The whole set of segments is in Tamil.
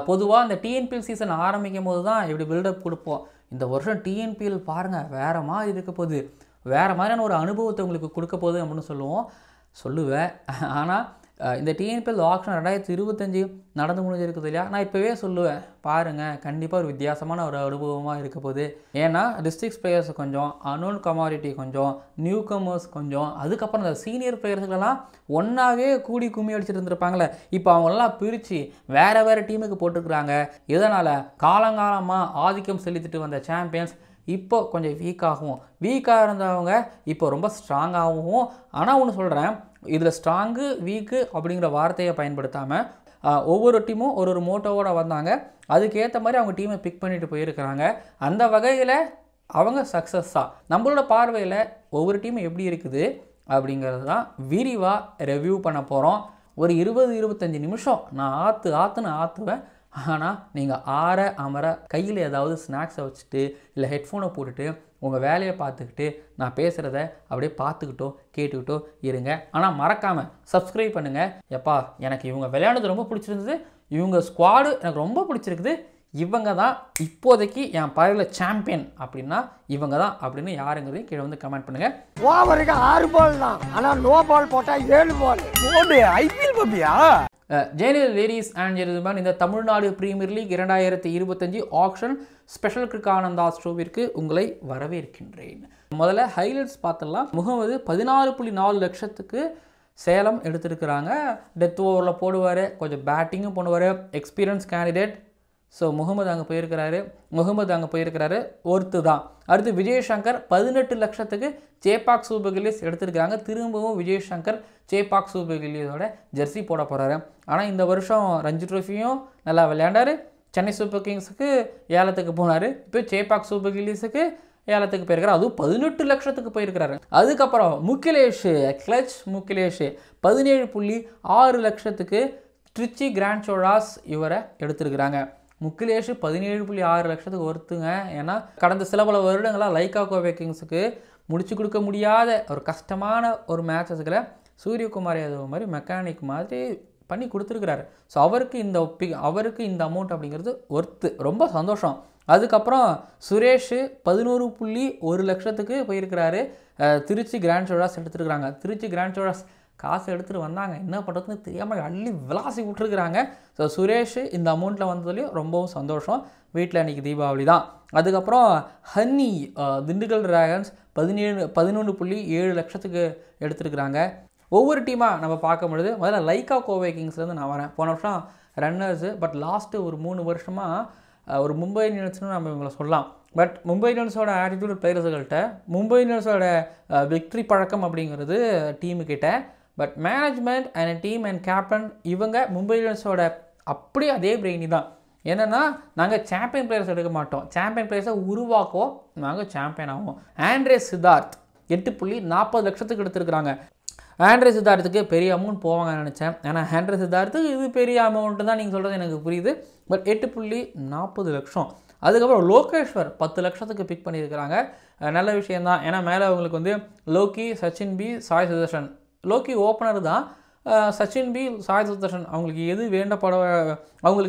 பொதுவாக இந்த டிஎன்பிஎல் சீசன் ஆரம்பிக்கும் போது தான் இப்படி பில்டப் கொடுப்போம். இந்த வருஷம் டிஎன்பிஎல் பாருங்கள் வேறு மாதிரி இருக்க போகுது, வேறு மாதிரியான ஒரு அனுபவத்தை உங்களுக்கு கொடுக்க போகுது அப்படின்னு சொல்லுவேன். ஆனால் இந்த டிஎன்பிஎல் ஆக்ஷன் 2025 நடந்து முடிஞ்சிருக்குது இல்லையா, நான் இப்போவே சொல்லுவேன் பாருங்கள் கண்டிப்பாக ஒரு வித்தியாசமான ஒரு அனுபவமாக இருக்க போகுது. ஏன்னா டிஸ்ட்ரிக்ட் பிளேயர்ஸ் கொஞ்சம், அன்னோன் கமாடிட்டி கொஞ்சம், நியூ கமர்ஸ் கொஞ்சம், அதுக்கப்புறம் இந்த சீனியர் பிளேயர்ஸுக்கெல்லாம் ஒன்றாவே கூடி கும்மி அடிச்சுட்டு இருந்திருப்பாங்களே, இப்போ அவங்களெல்லாம் பிரித்து வேறு டீமுக்கு போட்டுருக்குறாங்க. இதனால் காலங்காலமாக ஆதிக்கம் செலுத்திட்டு வந்த சாம்பியன்ஸ் இப்போ கொஞ்சம் வீக்காக இருந்தவங்க இப்போ ரொம்ப ஸ்ட்ராங்காகவும். ஆனால் ஒன்று சொல்கிறேன், இதில் ஸ்ட்ராங்கு வீக்கு அப்படிங்கிற வார்த்தையை பயன்படுத்தாமல் ஒவ்வொரு டீமும் ஒரு மோட்டோவோடு வந்தாங்க, அதுக்கேற்ற மாதிரி அவங்க டீமை பிக் பண்ணிட்டு போயிருக்கிறாங்க. அந்த வகையில் அவங்க சக்ஸஸ் தான். நம்மளோட பார்வையில் ஒவ்வொரு டீமும் எப்படி இருக்குது அப்படிங்கிறது தான் விரிவாக ரிவ்யூ பண்ண போகிறோம். ஒரு 20-25 நிமிஷம் நான் ஆற்றுவேன். ஆனால் நீங்கள் அமர கையில் ஏதாவது ஸ்நாக்ஸை வச்சுட்டு இல்லை ஹெட்ஃபோனை போட்டுட்டு உங்கள் வேலையை பார்த்துக்கிட்டு நான் பேசுகிறத அப்படியே பார்த்துக்கிட்டோ கேட்டுக்கிட்டோ இருங்க. ஆனால் மறக்காமல் சப்ஸ்கிரைப் பண்ணுங்கள். எப்பா எனக்கு இவங்க விளையாடுறது ரொம்ப பிடிச்சிருந்தது, இவங்க ஸ்குவாடு எனக்கு ரொம்ப பிடிச்சிருக்குது, இவங்க தான் இப்போதைக்கு என் பார்வையில் சாம்பியன் அப்படின்னா இவங்க தான் அப்படின்னு யாருங்கிறதையும் கீழே வந்து கமெண்ட் பண்ணுங்கள். ஓவருக்கு 6 பால் தான், ஆனால் நோ பால் போட்டால் 7 பால் போடு. ஐபிஎல் பப்பியா ஜெயலலிதா லேடிஸ் அண்ட் ஜென்டில்மேன், இந்த Tamil Nadu Premier League 2025 auction special Crickananda ஷோவிற்கு உங்களை வரவேற்கின்றேன். முதல்ல ஹைலைட்ஸ் பார்த்துடலாம். முகமது 14.4 லட்சத்துக்கு சேலம் எடுத்திருக்கிறாங்க. டெத் ஓவரில் போடுவார், கொஞ்சம் பேட்டிங்கும் பண்ணுவார், எக்ஸ்பீரியன்ஸ் கேண்டிடேட். ஸோ முகமது அங்கே போயிருக்கிறாரு ஒருத்து தான். அடுத்து விஜயசங்கர் 18 லட்சத்துக்கு சேப்பாக் சூப்பர் கில்லிஸ் எடுத்திருக்கிறாங்க. திரும்பவும் விஜயசங்கர் சேப்பாக் சூப்பர் கில்லிஸோட ஜெர்சி போட போகிறாரு. ஆனால் இந்த வருஷம் ரஞ்சி ட்ரோஃபியும் நல்லா விளையாண்டார். சென்னை சூப்பர் கிங்ஸுக்கு ஏலத்துக்கு போனார். இப்போ சேப்பாக் சூப்பர் கில்லிஸுக்கு ஏலத்துக்கு போயிருக்கிறார், அதுவும் 18 லட்சத்துக்கு போயிருக்கிறாரு. அதுக்கப்புறம் முகிலேஷ் 17.6 லட்சத்துக்கு ட்ரிச்சி கிராண்ட் சோழாஸ் இவரை எடுத்திருக்கிறாங்க. முகிலேஷ் 17.6 லட்சத்துக்கு ஒருத்துங்க. ஏன்னா கடந்த சில பல வருடங்களாக லைக்கா கோவை கிங்ஸுக்கு முடிச்சு கொடுக்க முடியாத ஒரு கஷ்டமான ஒரு மேட்சஸுகளை சூரியகுமார் யாதவ் மாதிரி மெக்கானிக் மாதிரி பண்ணி கொடுத்துருக்கிறாரு. ஸோ அவருக்கு இந்த அமௌண்ட் அப்படிங்கிறது ஒர்த்து, ரொம்ப சந்தோஷம். அதுக்கப்புறம் சுரேஷ் 11.1 லட்சத்துக்கு போயிருக்கிறாரு. திருச்சி கிராண்ட் சோழாஸ் எடுத்துருக்குறாங்க. திருச்சி கிராண்ட் சோழாஸ் காசு எடுத்துகிட்டு வந்தாங்க, என்ன பண்ணுறதுன்னு தெரியாமல் அள்ளி விளாசி விட்டுருக்குறாங்க. ஸோ சுரேஷ் இந்த அமௌண்ட்டில் வந்ததுலேயும் ரொம்பவும் சந்தோஷம். வீட்டில் அன்றைக்கி தீபாவளி தான். அதுக்கப்புறம் ஹன்னி திண்டுக்கல் டிராகன்ஸ் 11.7 லட்சத்துக்கு எடுத்துருக்குறாங்க. ஒவ்வொரு டீமாக நம்ம பார்க்கும் பொழுது முதல்ல லைக்கா கோவை கிங்ஸ்லேருந்து நான் வரேன். போன வருஷம் ரன்னர்ஸு, பட் லாஸ்ட்டு ஒரு 3 வருஷமாக ஒரு மும்பை இந்தியன்ஸ்னு நம்ம இவங்களை சொல்லலாம். பட் மும்பை இந்தியன்ஸோட ஆட்டிடியூட் பிளேயர்ஸுகள்கிட்ட, மும்பை இந்தியன்ஸோட விக்ட்ரி பழக்கம் அப்படிங்கிறது டீமுக்கிட்ட, but management and team and captain இவங்க மும்பை இந்தியன்ஸோட அப்படியே அதே பிரெயினி தான். என்னென்னா நாங்கள் சாம்பியன் பிளேயர்ஸ் எடுக்க மாட்டோம், சாம்பியன் பிளேயர்ஸை உருவாக்குவோம், நாங்கள் சாம்பியன் ஆகும். ஆண்ட்ரே சித்தார்த் 8.40 லட்சத்துக்கு எடுத்துருக்குறாங்க. ஆண்ட்ரே சித்தார்த்துக்கு பெரிய அமௌண்ட் போவாங்கன்னு நினச்சேன். ஏன்னா ஆண்ட்ரே சித்தார்த்துக்கு இது பெரிய அமௌண்ட்டு தான் நீங்கள் சொல்கிறது எனக்கு புரியுது. பட் 8.40 லட்சம். அதுக்கப்புறம் லோகேஷ்வர் 10 லட்சத்துக்கு பிக் பண்ணியிருக்கிறாங்க. நல்ல விஷயந்தான். ஏன்னா மேலே அவங்களுக்கு வந்து லோக்கி, சச்சின் பி, சாய் சுதர்ஷன். லோக்கி ஓப்பனர் தான், சச்சின் பி, சாய் சுதர்ஷன் அவங்களுக்கு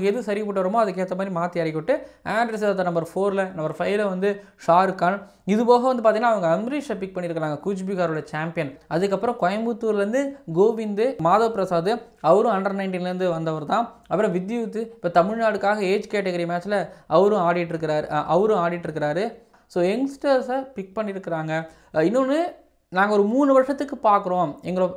எது சரிப்பட்டு வருமோ அதுக்கேற்ற மாதிரி மாற்றி இறக்கிவிட்டு ஆண்ட்ரே சித்தார்த் நம்பர் 4ல், நம்பர் 5ல் வந்து ஷாருக் கான். இது போக வந்து பார்த்திங்கன்னா அவங்க அம்ரீஷை பிக் பண்ணியிருக்கிறாங்க, கூச்பிகாரோட சாம்பியன். அதுக்கப்புறம் கோயம்புத்தூர்லேருந்து கோவிந்த் மாதவ் பிரசாத், அவரும் அண்டர் 19லேருந்து வந்தவர் தான். அப்புறம் வித்யுத் இப்போ தமிழ்நாடுக்காக ஏஜ் கேட்டகரி மேட்ச்சில் அவரும் ஆடிட்டுருக்கிறாரு. ஸோ யங்ஸ்டர்ஸை பிக் பண்ணியிருக்கிறாங்க. இன்னொன்று, நாங்கள் ஒரு 3 வருஷத்துக்கு பார்க்குறோம்,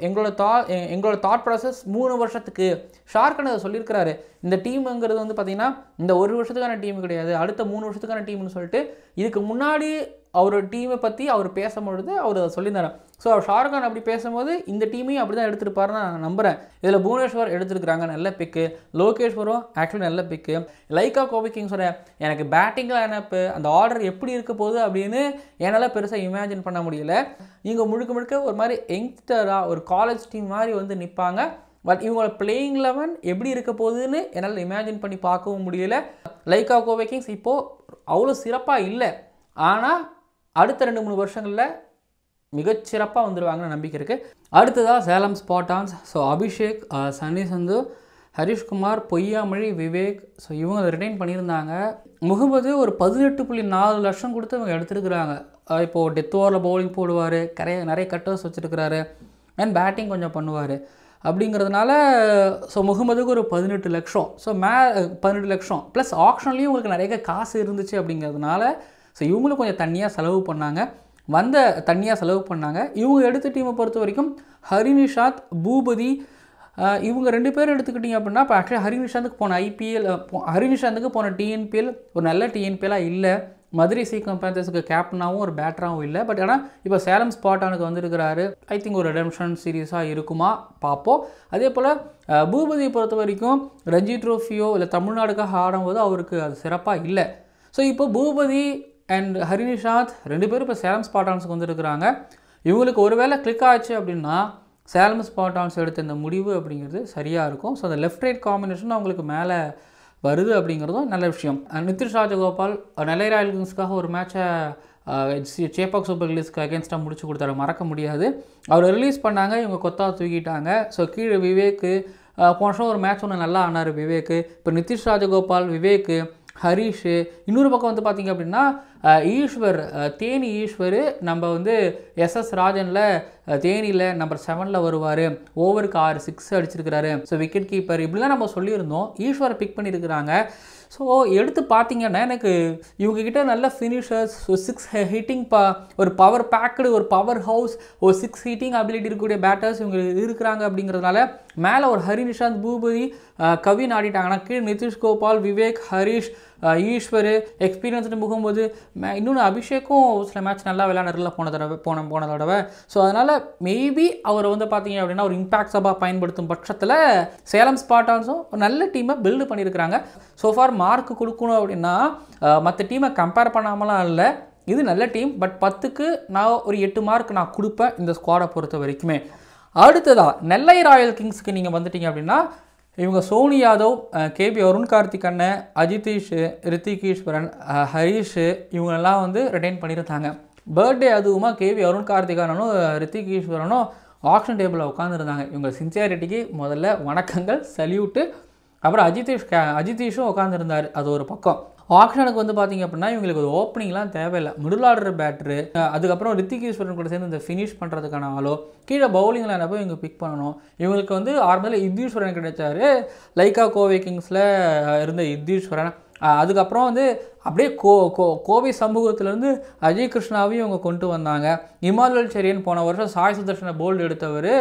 எங்களோட தாட் ப்ராசஸ் 3 வருஷத்துக்கு. ஷார்க்கன் அதை சொல்லியிருக்கிறாரு. இந்த டீமுங்கிறது வந்து பார்த்திங்கன்னா இந்த 1 வருஷத்துக்கான டீம் கிடையாது, அடுத்த 3 வருஷத்துக்கான டீம்னு சொல்லிட்டு இதுக்கு முன்னாடி அவரோட டீமை பற்றி அவர் பேசும்பொழுது அவர் அதை சொல்லியிருந்தார். ஸோ ஷாருக்கான் அப்படி பேசும்போது இந்த டீமையும் அப்படி தான் எடுத்துருப்பாருன்னு நான் நம்புகிறேன். இதில் புவனேஸ்வர் எடுத்துருக்குறாங்க, நல்ல பிக்கு. லோகேஷ்வரும் ஆக்சுவலி நல்ல பிக்கு. லைக்கா கோவை கிங்ஸோட எனக்கு பேட்டிங்கில் என்னப்பு அந்த ஆர்டர் எப்படி இருக்க போகுது அப்படின்னு என்னால் பெருசாக இமேஜின் பண்ண முடியல. இங்கே முழுக்க ஒரு மாதிரி யங்ஸ்டராக ஒரு காலேஜ் டீம் மாதிரி வந்து நிற்பாங்க. பட் இவங்களோட பிளேயிங் 11 எப்படி இருக்க போகுதுன்னு என்னால் இமேஜின் பண்ணி பார்க்கவும் முடியல. லைக்கா கோவை கிங்ஸ் இப்போது அவ்வளோ சிறப்பாக இல்லை, ஆனால் அடுத்த 2-3 வருஷங்களில் மிகச்சிறப்பாக வந்துடுவாங்கன்னு நம்பிக்கை இருக்குது. அடுத்ததாக சேலம் ஸ்பாட்டான்ஸ். ஸோ அபிஷேக், சன்னி சந்து, ஹரிஷ்குமார், பொய்யாமொழி, விவேக், ஸோ இவங்க அதை ரிட்டைன் பண்ணியிருந்தாங்க. முகமது ஒரு 18.4 லட்சம் கொடுத்து இவங்க எடுத்துருக்குறாங்க. இப்போது டெத் ஓவரில் பவுலிங் போடுவார், நிறைய கட்டர்ஸ் வச்சுருக்கிறாரு, அண்ட் பேட்டிங் கொஞ்சம் பண்ணுவார். அப்படிங்கிறதுனால ஸோ முகமதுக்கு ஒரு 18 லட்சம், ஸோ 18 லட்சம் ப்ளஸ் ஆப்ஷன்லேயும் உங்களுக்கு நிறைய காசு இருந்துச்சு. அப்படிங்கிறதுனால ஸோ இவங்களும் கொஞ்சம் தனியாக செலவு பண்ணாங்க. இவங்க எடுத்த டீமை பொறுத்த வரைக்கும் ஹரிநிஷாந்த், பூபதி, இவங்க 2 பேரும் எடுத்துக்கிட்டிங்க அப்படின்னா இப்போ ஆக்சுவலி ஹரிநிஷாந்துக்கு போன டிஎன்பிஎல் ஒரு நல்ல டிஎன்பிஎல்லாக இல்லை. மதுரை சீக்கம் பேந்தர்ஸுக்கு கேப்டனாகவும் ஒரு பேட்டராகவும் இல்லை. பட் ஆனால் இப்போ சேலம் ஸ்பாட்டானுக்கு வந்துருக்கிறாரு. ஐ திங்க் ஒரு ரெடம்ஷன் சீரீஸாக இருக்குமா பார்ப்போம். அதே போல் பூபதியை பொறுத்த வரைக்கும் ரஞ்சி ட்ரோஃபியோ இல்லை தமிழ்நாடுக்காக ஆடும்போது அவருக்கு அது சிறப்பாக இல்லை. ஸோ இப்போ பூபதி அண்ட் ஹரிநிஷாந்த் 2 பேரும் இப்போ சேலம் ஸ்பாட்டான்ஸுக்கு வந்துருக்கிறாங்க. இவங்களுக்கு ஒருவேளை கிளிக் ஆச்சு அப்படின்னா சேலம் ஸ்பாட்டான்ஸ் எடுத்த இந்த முடிவு அப்படிங்கிறது சரியாக இருக்கும். ஸோ அந்த லெஃப்ட் ரைட் காம்பினேஷன் அவங்களுக்கு மேலே வருது அப்படிங்கிறதும் நல்ல விஷயம். நிதிஷ் ராஜகோபால் நெல்லை ராயல் கிங்ஸ்க்காக ஒரு மேட்சை சேப்பாக் சூப்பர் கிங்ஸ்க்கு அகேன்ஸ்டாக முடிச்சு கொடுத்தாரு, மறக்க முடியாது. அவர் ரிலீஸ் பண்ணாங்க, இவங்க கொத்தா தூக்கிட்டாங்க. ஸோ கீழே விவேக்கு போன வருஷம் ஒரு மேட்ச் ஒன்று நல்லா ஆனார் விவேக்கு. இப்போ நிதிஷ் ராஜகோபால், விவேக்கு, ஹரீஷ், இன்னொரு பக்கம் வந்து பார்த்திங்க அப்படின்னா ஈஸ்வர், தேனி ஈஸ்வர் நம்ம வந்து எஸ்எஸ் ராஜனில் தேனியில் நம்பர் 7 வருவார், ஓவருக்கு 6 6 அடிச்சிருக்கிறாரு, ஸோ விக்கெட் கீப்பர் இப்படிலாம் நம்ம சொல்லியிருந்தோம். ஈஸ்வரை பிக் பண்ணியிருக்கிறாங்க. ஸோ எடுத்து பார்த்தீங்கன்னா எனக்கு இவங்ககிட்ட நல்ல ஃபினிஷர்ஸ், 6 ஹிட்டிங் ஒரு பவர் பேக்கடு, ஒரு பவர் ஹவுஸ், ஒரு 6 ஹிட்டிங் அபிலிட்டி இருக்கக்கூடிய பேட்டர்ஸ் இவங்க இருக்கிறாங்க. அப்படிங்கிறதுனால மேலே ஒரு ஹரிநிஷாந்த், பூபதி, கவின் ஆடிட்டாங்கன்னா கீழே நிதிஷ் கோபால், விவேக், ஹரீஷ், ஈஸ்வர், எக்ஸ்பீரியன்ஸ்டு முகமது, இன்னொன்று அபிஷேக்கும் சில மேட்ச் நல்லா விளையாடுறதுல போன தடவை. ஸோ அதனால் மேபி அவர் வந்து பார்த்தீங்க அப்படின்னா ஒரு இம்பாக்ட் சபாக பயன்படுத்தும் பட்சத்தில் சேலம் ஸ்பாட்டான்ஸும் ஒரு நல்ல டீமை பில்டு பண்ணியிருக்கிறாங்க. ஸோஃபார் மார்க் கொடுக்கணும் அப்படின்னா மற்ற டீமை கம்பேர் பண்ணாமலாம் இல்லை, இது நல்ல டீம். பட் 10க்கு நான் ஒரு 8 மார்க் நான் கொடுப்பேன் இந்த ஸ்குவாடை பொறுத்த வரைக்குமே. அடுத்ததாக நெல்லை ராயல் கிங்ஸ்க்கு நீங்கள் வந்துட்டீங்க அப்படின்னா இவங்க சோனி யாதவ், கேபி அருண் கார்த்திக் அண்ணன், அஜிதீஷ், ரித்திக் ஈஸ்வரன், ஹரீஷ் இவங்களெல்லாம் வந்து ரிட்டைன் பண்ணியிருந்தாங்க. பர்த்டே அதுவுமா கேபி அருண் கார்த்திக் அண்ணனும் ரித்திக் ஈஸ்வரனும் ஆக்ஷன் டேபிளில் உட்காந்துருந்தாங்க. இவங்க சின்சியாரிட்டிக்கு முதல்ல வணக்கங்கள், சல்யூட்டு. அப்புறம் அஜிதீஷும் உட்காந்துருந்தார். அது ஒரு பக்கம். ஆக்ஷனுக்கு வந்து பார்த்திங்க அப்படின்னா இவங்களுக்கு ஒரு ஓப்பனிங்லாம் தேவையில்லை, மிடில் ஆர்டர் பேட்ரு, அதுக்கப்புறம் ரித்திக் ஈஸ்வரன் கூட சேர்ந்து இந்த ஃபினிஷ் பண்ணுறதுக்கான ஆளோ, கீழே பவுலிங்கில் என்ன போய் இவங்க பிக் பண்ணணும். இவங்களுக்கு வந்து ஆரம்பத்தில் யுத்தீஸ்வரன் கிடைச்சார், லைக்கா கோவை கிங்ஸில் இருந்த யுத்தீஸ்வரன். அதுக்கப்புறம் வந்து அப்படியே கோவை சமூகத்திலேருந்து அஜய் கிருஷ்ணாவையும் இவங்க கொண்டு வந்தாங்க. இமானுவேல் செரியன் போன வருஷம் சாய் சுதர்ஷனை போல்டு எடுத்தவர்,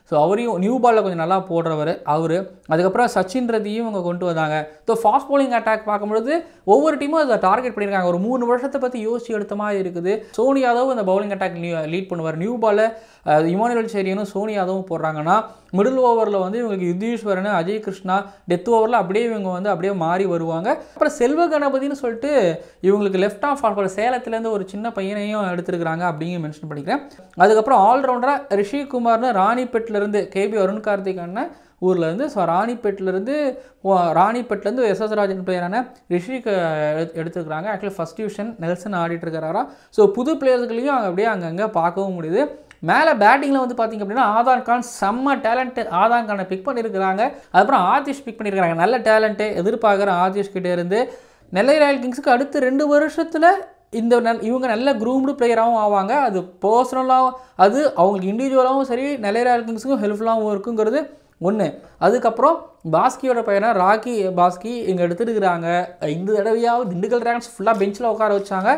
ஸோ அவரையும் நியூ பாலில் கொஞ்சம் நல்லா போடுறவர் அவர். அதுக்கப்புறம் சச்சின் ரதியும் இவங்க கொண்டு வந்தாங்க. ஸோ ஃபாஸ்ட் பவுலிங் அட்டாக் பார்க்கும்பொழுது ஒவ்வொரு டீமும் அதை டார்கெட் பண்ணியிருக்காங்க. ஒரு 3 வருஷத்தை பற்றி யோசிச்சு எடுத்த மாதிரி இருக்குது. சோனி யாதவ் அந்த பவுலிங் அட்டாக் லீட் பண்ணுவார். நியூ பாலில் இமானுவேல் செரியனும் சோனி யாதவும் போடுறாங்கன்னா மிடில் ஓவரில் வந்து இவங்களுக்கு யுத்தீஸ்வரன், அஜய் கிருஷ்ணா, டெத் ஓவரில் அப்படியே இவங்க வந்து அப்படியே மாறி வருவாங்க. அப்புறம் செல்வ கணபதினு சொல்லிட்டு இவங்களுக்கு லெஃப்ட் ஆஃப் ஃபாஸ்ட் பால் சேலத்துலேருந்து ஒரு சின்ன பையனையும் எடுத்துருக்கிறாங்க அப்படிங்க மென்ஷன் பண்ணிக்கிறேன். அதுக்கப்புறம் ஆல்ரவுண்டராக ரிஷிகுமார்னு ராணிப்பேட்டிலேருந்து கேபி அருண் கார்த்திக் அண்ணன் ஊர்லேருந்து, ஸோ ராணிப்பேட்டிலேருந்து எஸ்எஸ் ராஜன் பிளேயரான ரிஷிக்கு எடுத்துருக்கிறாங்க. ஆக்சுவலி ஃபஸ்ட் டிவிஷன் நெல்சன் ஆடிட்டு இருக்கிறாரா. ஸோ புது பிளேயர்களையும் அப்படியே அங்கங்கே பார்க்கவும் முடியுது. மேலே பேட்டிங்கில் வந்து பார்த்திங்க அப்படின்னா ஆதான் கான் செம்ம டேலண்ட்டு, ஆதான் கானை பிக் பண்ணியிருக்கிறாங்க. அதுக்கப்புறம் ஆதிஷ் பிக் பண்ணியிருக்கிறாங்க. நல்ல டேலண்ட்டு எதிர்பார்க்குற ஆதிஷ் கிட்டே இருந்து நெல்லை ராயல் கிங்ஸுக்கு அடுத்து 2 வருஷத்தில் இவங்க நல்ல க்ரூம்டு பிளேயராகவும் ஆவாங்க. அது பர்சனலாகவும் அது அவங்களுக்கு இண்டிவிஜுவலாகவும் சரி நெல்லை ராயல் கிங்ஸுக்கும் ஹெல்ப்ஃபுல்லாகவும் இருக்குங்கிறது ஒன்று. அதுக்கப்புறம் பாஸ்கியோட பையனை ராக்கி பாஸ்கி இங்கே எடுத்துருக்கிறாங்க. இந்த தடவையாவது திண்டுக்கல் டிராகன்ஸ் ஃபுல்லாக பெஞ்சில் உட்கார வச்சாங்க.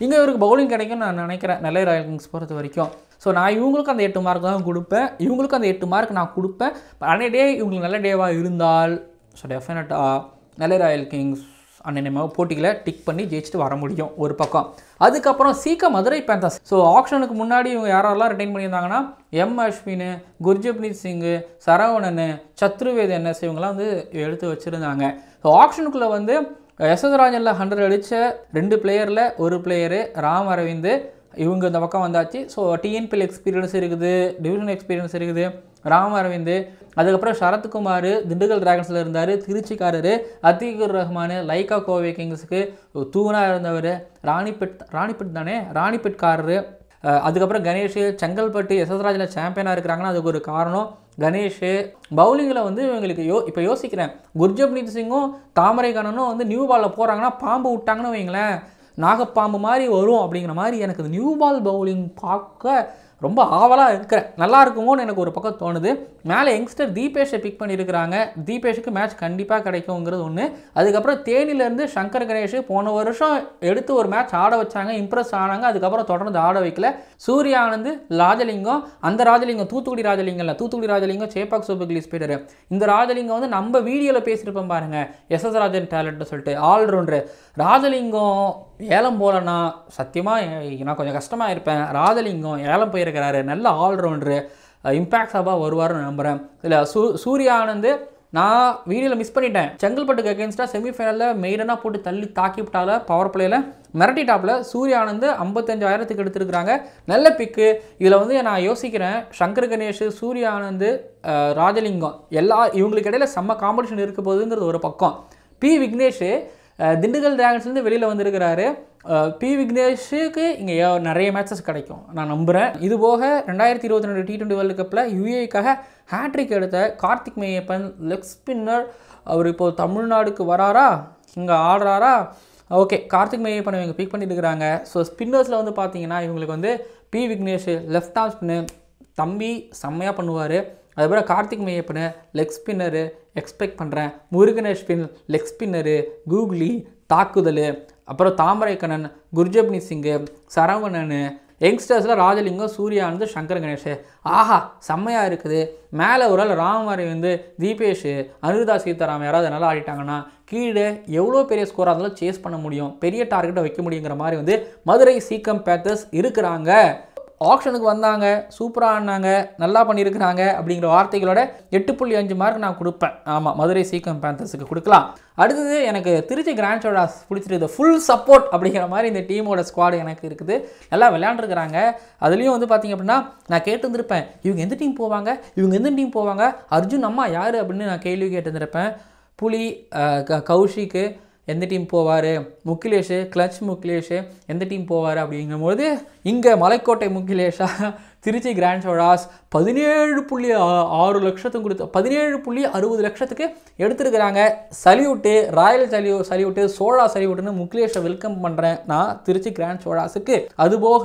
இங்கே இவருக்கு பவுலிங் கிடைக்கும்னு நான் நினைக்கிறேன் நெல்லை ராயல் கிங்ஸ் பொறுத்த வரைக்கும். ஸோ நான் இவங்களுக்கும் அந்த 8 மார்க் தான் கொடுப்பேன், இவங்களுக்கும் அந்த 8 மார்க் நான் கொடுப்பேன். அன்றைய டே இவங்களுக்கு நல்ல டேவாக இருந்தால் ஸோ டெஃபினட்டாக நெல்லை ராயல் கிங்ஸ் அன்னையமாக போட்டிகளை டிக் பண்ணி ஜெயிச்சுட்டு வர முடியும் ஒரு பக்கம். அதுக்கப்புறம் மதுரை பேந்தர்ஸ். ஸோ ஆக்ஷனுக்கு முன்னாடி இவங்க யாரெல்லாம் ரிட்டைன் பண்ணியிருந்தாங்கன்னா எம் அஸ்வின், குர்ஜப்னீத் சிங், சரவணன், சத்ருவேத் என்எஸ் இவங்கெல்லாம் வந்து எடுத்து வச்சுருந்தாங்க. ஸோ ஆக்ஷனுக்குள்ளே வந்து எஸ்எஸ் ராஜனில் 100 அடித்த 2 பிளேயரில் ஒரு பிளேயரு ராம் அரவிந்த் இவங்க இந்த பக்கம் வந்தாச்சு. ஸோ டிஎன்பிஎல் எக்ஸ்பீரியன்ஸ் இருக்குது, டிவிஷன் எக்ஸ்பீரியன்ஸ் இருக்குது ராம் அரவிந்த். அதுக்கப்புறம் சரத்குமார் திண்டுக்கல் டிராகன்ஸில் இருந்தார், திருச்சிக்காரர். அத்தீகுர் ரஹ்மான் லைக்கா கோவை கிங்ஸுக்கு தூணாக இருந்தவர், ராணிப்பேட் தானே ராணிப்பேட்காரர். அதுக்கப்புறம் கணேஷ் செங்கல்பட்டு எஸ்எஸ் ராஜில் சாம்பியனாக இருக்கிறாங்கன்னா அதுக்கு ஒரு காரணம் கணேஷ். பவுலிங்கில் வந்து இவங்களுக்கு இப்போ யோசிக்கிறேன், குர்ஜப்ரீத் சிங்கும் தாமரை கண்ணனும் வந்து நியூ பாலில் போகிறாங்கன்னா பாம்பு விட்டாங்கன்னு வைங்களேன், நாகப்பாம்பு மாதிரி வரும் அப்படிங்கிற மாதிரி எனக்கு இந்த நியூ பால் பவுலிங் பார்க்க ரொம்ப ஆவலாக இருக்கிறேன். நல்லா இருக்குமோன்னு எனக்கு ஒரு பக்கம் தோணுது. மேலே யங்ஸ்டர் தீபேஷை பிக் பண்ணியிருக்கிறாங்க. தீபேஷுக்கு மேட்ச் கண்டிப்பாக கிடைக்குங்கிறது ஒன்று. அதுக்கப்புறம் தேனிலேருந்து சங்கர் கணேஷ் போன வருஷம் எடுத்து ஒரு மேட்ச் ஆட வச்சாங்க, இம்ப்ரெஸ் ஆனாங்க. அதுக்கப்புறம் தொடர்ந்து ஆட வைக்கல. சூர்யா ஆனந்த், ராஜலிங்கம், அந்த ராஜலிங்கம் தூத்துக்குடி ராஜலிங்கம் இல்லை, தூத்துக்குடி ராஜலிங்கம் சேப்பாக் சூப்பர் கிளீஸ் போய்ட்டாரு. இந்த ராஜலிங்கம் வந்து நம்ம வீடியோவில் பேசியிருப்போம் பாருங்க, எஸ்எஸ் ராஜன் டேலண்ட்னு சொல்லிட்டு ஆல்ரவுண்டரு. ராஜலிங்கம் ஏலம் போகலன்னா சத்தியமாக நான் கொஞ்சம் கஷ்டமாக இருப்பேன். ராஜலிங்கம் ஏலம் போயிருக்கிறாரு, நல்ல ஆல்ரவுண்டரு, இம்பேக்ட் சபாக வருவார்னு நம்புகிறேன். இல்லை சூர்யா ஆனந்த் நான் வீடியோவில் மிஸ் பண்ணிட்டேன். செங்கல்பட்டுக்கு அகேன்ஸ்டாக செமிஃபைனலில் மெய்டனாக போட்டு தள்ளி தாக்கி விட்டால பவர் பிளேயில் மிரட்டிட்டாப்பில் சூர்யா ஆனந்த் 55,000 எடுத்துருக்குறாங்க. நல்ல பிக்கு. இதில் வந்து நான் யோசிக்கிறேன், சங்கர் கணேஷ், சூர்யா ஆனந்த், ராஜலிங்கம் இவங்களுக்கு இடையில செம்ம காம்படிஷன் இருக்க போகுதுங்கிறது ஒரு பக்கம். பி விக்னேஷ் திண்டுக்கல் டிராகன்ஸ்லேருந்து வெளியில் வந்திருக்கிறாரு. பி விக்னேஷுக்கு இங்கே நிறைய மேட்சஸ் கிடைக்கும் நான் நம்புகிறேன். இது போக 2022 T20 வேர்ல்டு கப்பில் யுஏக்காக ஹேட்ரிக் எடுத்த கார்த்திக் மெய்யப்பன் லெக் ஸ்பின்னர், அவர் இப்போது தமிழ்நாடுக்கு வராரா, இங்கே ஆடுறாரா? ஓகே, கார்த்திக் மெய்யப்பன் இவங்க பிக் பண்ணியிருக்கிறாங்க. ஸோ ஸ்பின்னர்ஸில் வந்து பார்த்தீங்கன்னா இவங்களுக்கு வந்து பி விக்னேஷ் லெஃப்ட் ஆர்ம் ஸ்பின்னு தம்பி செம்மையாக பண்ணுவார். அதுக்கப்புறம் கார்த்திக் மெய்யப்பனு லெக் ஸ்பின்னரு எக்ஸ்பெக்ட் பண்ணுறேன். Muruganesh spin leg spinner, googly தாக்குதல், அப்புறம் தாமரை கண்ணன், குர்ஜப்ரீத் சிங்கு, சரவணன், யங்ஸ்டர்ஸில் ராஜலிங்கம், சூர்யா ஆனந்த், சங்கர் கணேஷ். ஆஹா செம்மையாக இருக்குது. மேலே ஒரு ஆள் ராமமாரி வந்து தீபேஷ், அனுருதா சீதாராம் யாராவது நல்லா ஆடிட்டாங்கன்னா கீழே எவ்வளோ பெரிய ஸ்கோராக இருந்தாலும் சேஸ் பண்ண முடியும், பெரிய டார்கெட்டை வைக்க முடியுங்கிற மாதிரி வந்து மதுரை சீக்கம் பேத்தர்ஸ் இருக்கிறாங்க. ஆக்ஷனுக்கு வந்தாங்க, சூப்பராக ஆடினாங்க, நல்லா பண்ணியிருக்கிறாங்க அப்படிங்கிற வார்த்தைகளோட 8.5 மார்க் நான் கொடுப்பேன். ஆமாம், மதுரை சீக்கம் பேந்தர்ஸுக்கு கொடுக்கலாம். அடுத்தது எனக்கு திருச்சி கிராண்ட் சோழாஸ் பிடிச்சிருக்குது. ஃபுல் சப்போர்ட் அப்படிங்கிற மாதிரி இந்த டீமோட ஸ்குவாடு எனக்கு இருக்குது. நல்லா விளையாண்டுருக்கிறாங்க. அதுலேயும் வந்து பார்த்திங்க அப்படின்னா நான் கேட்டுருந்துருப்பேன், இவங்க எந்த டீம் போவாங்க, இவங்க எந்த டீம் போவாங்க, அர்ஜுன் அம்மா யார் அப்படின்னு நான் கேள்வி கேட்டுருந்துருப்பேன். புலி கௌஷிக்கு எந்த டீம் போவார், முகிலேஷ் கிளச் முகிலேஷ் எந்த டீம் போவார் அப்படிங்கும்போது இங்கே மலைக்கோட்டை முகிலேஷா திருச்சி கிராண்ட் சோழாஸ் 17.6 லட்சத்துக்கு கொடுத்து 17.60 லட்சத்துக்கு எடுத்துருக்கிறாங்க. சல்யூட்டு, ராயல் சல்யூட்டு, சோழா சல்யூட்டுன்னு முகிலேஷை வெல்கம் பண்ணுறேன் நான் திருச்சி கிராண்ட் சோழாஸுக்கு. அதுபோக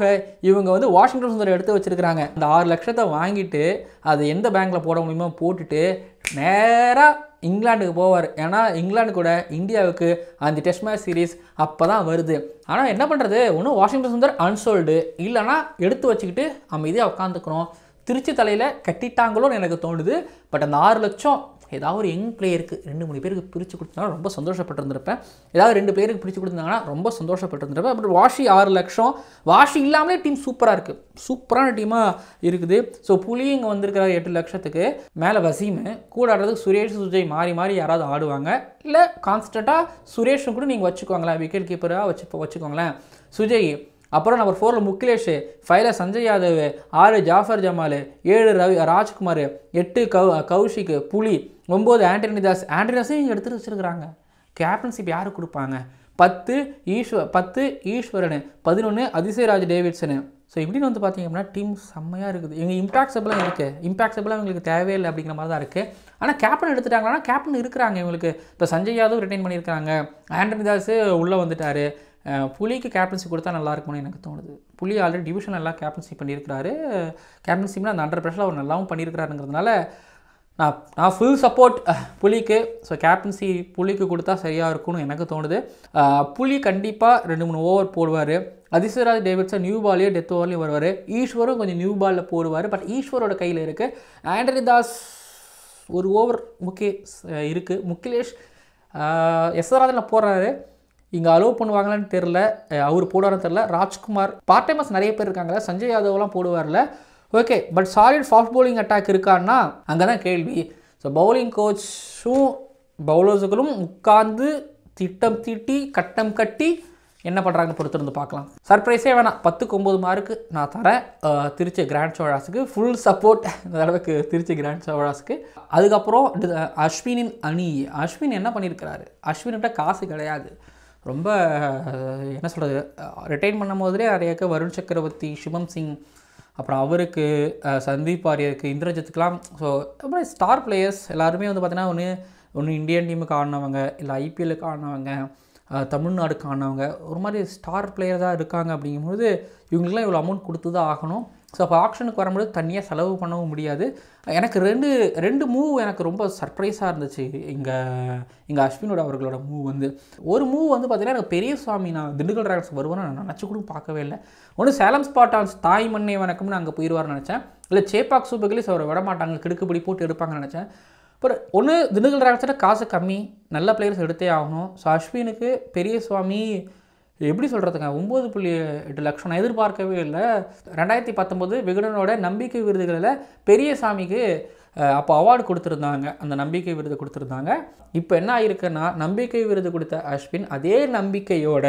இவங்க வந்து வாஷிங்டன் சுந்தரம் எடுத்து வச்சுருக்கிறாங்க. அந்த 6 லட்சத்தை வாங்கிட்டு அதை எந்த பேங்க்கில் போட முடியுமோ போட்டுட்டு நேராக இங்கிலாந்துக்கு போவார். ஏன்னா இங்கிலாந்து கூட இந்தியாவுக்கு அந்த டெஸ்ட் மேட்ச் சீரீஸ் அப்போ தான் வருது. ஆனால் என்ன பண்ணுறது, ஒன்றும் வாஷிங்டன் சுந்தர் அன்சோல்டு இல்லைனா எடுத்து வச்சுக்கிட்டு அமைதியாக உட்காந்துக்கிறோம். திருச்சி தலையில் கட்டிட்டாங்களோன்னு எனக்கு தோணுது. பட் அந்த 6 லட்சம் ஏதாவது ஒரு யங் பிளேயருக்கு 2-3 பேருக்கு பிரித்து கொடுத்தாங்கன்னா ரொம்ப சந்தோஷப்பட்டிருந்திருப்பேன். ஏதாவது 2 பேருக்கு பிரித்து கொடுத்தாங்கன்னா ரொம்ப சந்தோஷப்பட்டிருந்திருப்பேன். பட் வாஷி 6 லட்சம், வாஷி இல்லாமலே டீம் சூப்பராக இருக்குது, சூப்பரான டீமாக இருக்குது. ஸோ புலி இங்கே வந்திருக்கிறார் 8 லட்சத்துக்கு. மேலே வசீமு கூட ஆடுறதுக்கு சுரேஷ், சுஜய் மாறி மாறி யாராவது ஆடுவாங்க. இல்லை கான்ஸ்டண்ட்டாக சுரேஷும் கூட நீங்கள் வச்சுக்கோங்களேன், விக்கெட் கீப்பராக வச்சுக்கோங்களேன் சுஜய். அப்புறம் நம்பர் 4 முகிலேஷ், 5 சஞ்சய் யாதவ், 6 ஜாஃபர் ஜமால், 7 ராஜ்குமார், 8 கௌஷிக், புலி, 9 ஆண்டனி தாஸையும் இங்கே எடுத்துகிட்டு வச்சுருக்கிறாங்க. கேப்டன்ஷிப் யாருக்கு கொடுப்பாங்க? 10 ஈஸ்வரன், 11 அதிசயராஜ் டேவிட்சனு. ஸோ இப்படின்னு வந்து பார்த்திங்க அப்படின்னா டீம் செம்மையாக இருக்குது. எங்கள் இம்பாக்ட்ஸபிளாக இருக்குது, இம்பாக்ட்ஸபிளாக இவங்களுக்கு தேவையில்லை அப்படிங்கிற மாதிரி தான் இருக்குது. ஆனால் கேப்டன் எடுத்துட்டாங்கன்னா கேப்டன் இருக்கிறாங்க இவங்களுக்கு. இப்போ சஞ்சய் யாதவ் ரிட்டைன் பண்ணியிருக்காங்க, ஆண்டனி தாஸ் உள்ளே வந்துட்டார். புலிக்கு கேப்டன்சி கொடுத்தா நல்லாயிருக்கும்னு எனக்கு தோணுது. புலி ஆல்ரெடி டிவிஷன் எல்லாம் கேப்டன்சி பண்ணியிருக்கிறாரு. கேப்டன்சினா அந்த அண்டர் ப்ரெஷரில் அவர் நல்லாவும் பண்ணியிருக்கிறாருங்கிறதுனால நான் ஃபுல் சப்போர்ட் புலிக்கு. ஸோ கேப்டன்சி புலிக்கு கொடுத்தா சரியாக இருக்கும்னு எனக்கு தோணுது. புலி கண்டிப்பாக 2-3 ஓவர் போடுவார். அதிசயராஜ் டேவிட்சன் நியூ பால்லையும் டெத் ஓவர்லையும் வருவார். ஈஸ்வரும் கொஞ்சம் நியூ பாலில் போடுவார். பட் ஈஸ்வரோட கையில் இருக்குது. ஆண்டனி தாஸ் ஒரு ஓவர் ஓகே இருக்குது. முகிலேஷ் எஸ்ஆர்ஆரில் போடுறாரு. இங்கே அலோவ் பண்ணுவாங்களான்னு தெரில, அவர் போடுவார்னு தெரில. ராஜ்குமார் பார்ட் டைமர்ஸ் நிறைய பேர் இருக்காங்களே, சஞ்சய் யாதவ்லாம் போடுவார்ல. Okay, but solid fast bowling attack இருக்கான்னா அங்கே தான் கேள்வி. ஸோ பவுலிங் கோச்சும் பவுலர்ஸுகளும் உட்கார்ந்து திட்டம் தீட்டி கட்டம் கட்டி என்ன பண்ணுறாங்கன்னு பொறுத்திருந்து பார்க்கலாம். சர்ப்ரைஸே வேணாம், 10-9 மார்க்கு நான் தரேன் திருச்சி கிராண்ட் சோழாஸுக்கு. ஃபுல் சப்போர்ட் இந்த அளவுக்கு திருச்சி கிராண்ட் சோழாஸுக்கு. அதுக்கப்புறம் அஸ்வினின் அணி. அஸ்வின் என்ன பண்ணியிருக்கிறாரு? அஸ்வின்கிட்ட காசு கிடையாது. ரொம்ப என்ன சொல்கிறது, ரிட்டைன் பண்ணும் போதுலேயே நிறைய வருண் சக்கரவர்த்தி, சிவம் சிங், அப்புறம் அவருக்கு சந்தீப் வாரியருக்கு இந்திரஜித்துக்கெலாம். ஸோ அப்புறம் ஸ்டார் பிளேயர்ஸ் எல்லாருமே வந்து பார்த்தீங்கன்னா ஒன்று இந்தியன் டீமுக்கு ஆடினவங்க, இல்லை ஐபிஎல்லுக்கு ஆடினவங்க, தமிழ்நாடுக்கு ஆடினவங்க, ஒரு மாதிரி ஸ்டார் பிளேயர் தான் இருக்காங்க. அப்படிங்கும்போது இவங்களுக்குலாம் இவ்வளோ அமௌண்ட் கொடுத்து தான் ஆகணும். ஸோ அப்போ ஆப்ஷனுக்கு வரும்போது தனியாக செலவு பண்ணவும் முடியாது. எனக்கு ரெண்டு மூவ் எனக்கு ரொம்ப சர்ப்ரைஸாக இருந்துச்சு. இங்கே அஸ்வினோட அவர்களோட மூவ் ஒரு மூவ் பார்த்திங்கன்னா எனக்கு பெரியசாமி நான் திண்டுக்கல் டிராகன்ஸ் வருவேன்னு நான் நினச்சி கூட பார்க்கவே இல்லை. ஒன்று சேலம் ஸ்பாட்டான்ஸ் தாய் மண்ணை வணக்கம்னு அங்கே போயிடுவார்னு நினச்சேன். இல்லை சேப்பாக் சூப்பர் கில்லிஸ் அவரை விட மாட்டாங்க, கிடுக்குப்படி போட்டு எடுப்பாங்கன்னு நினச்சேன். அப்புறம் ஒன்று திண்டுக்கல் டிராகன்ஸோட காசு கம்மி, நல்ல பிளேயர்ஸ் எடுத்தே ஆகணும். ஸோ அஸ்வினுக்கு பெரியசுவாமி எப்படி சொல்கிறதுங்க 9.8 லட்சம் நான் எதிர்பார்க்கவே இல்லை. 2019 விகடனோட நம்பிக்கை விருதுகளில் பெரியசாமிக்கு அப்போ அவார்டு கொடுத்துருந்தாங்க, அந்த நம்பிக்கை விருது கொடுத்துருந்தாங்க. இப்போ என்ன ஆகிருக்குன்னா நம்பிக்கை விருது கொடுத்த அஸ்வின் அதே நம்பிக்கையோட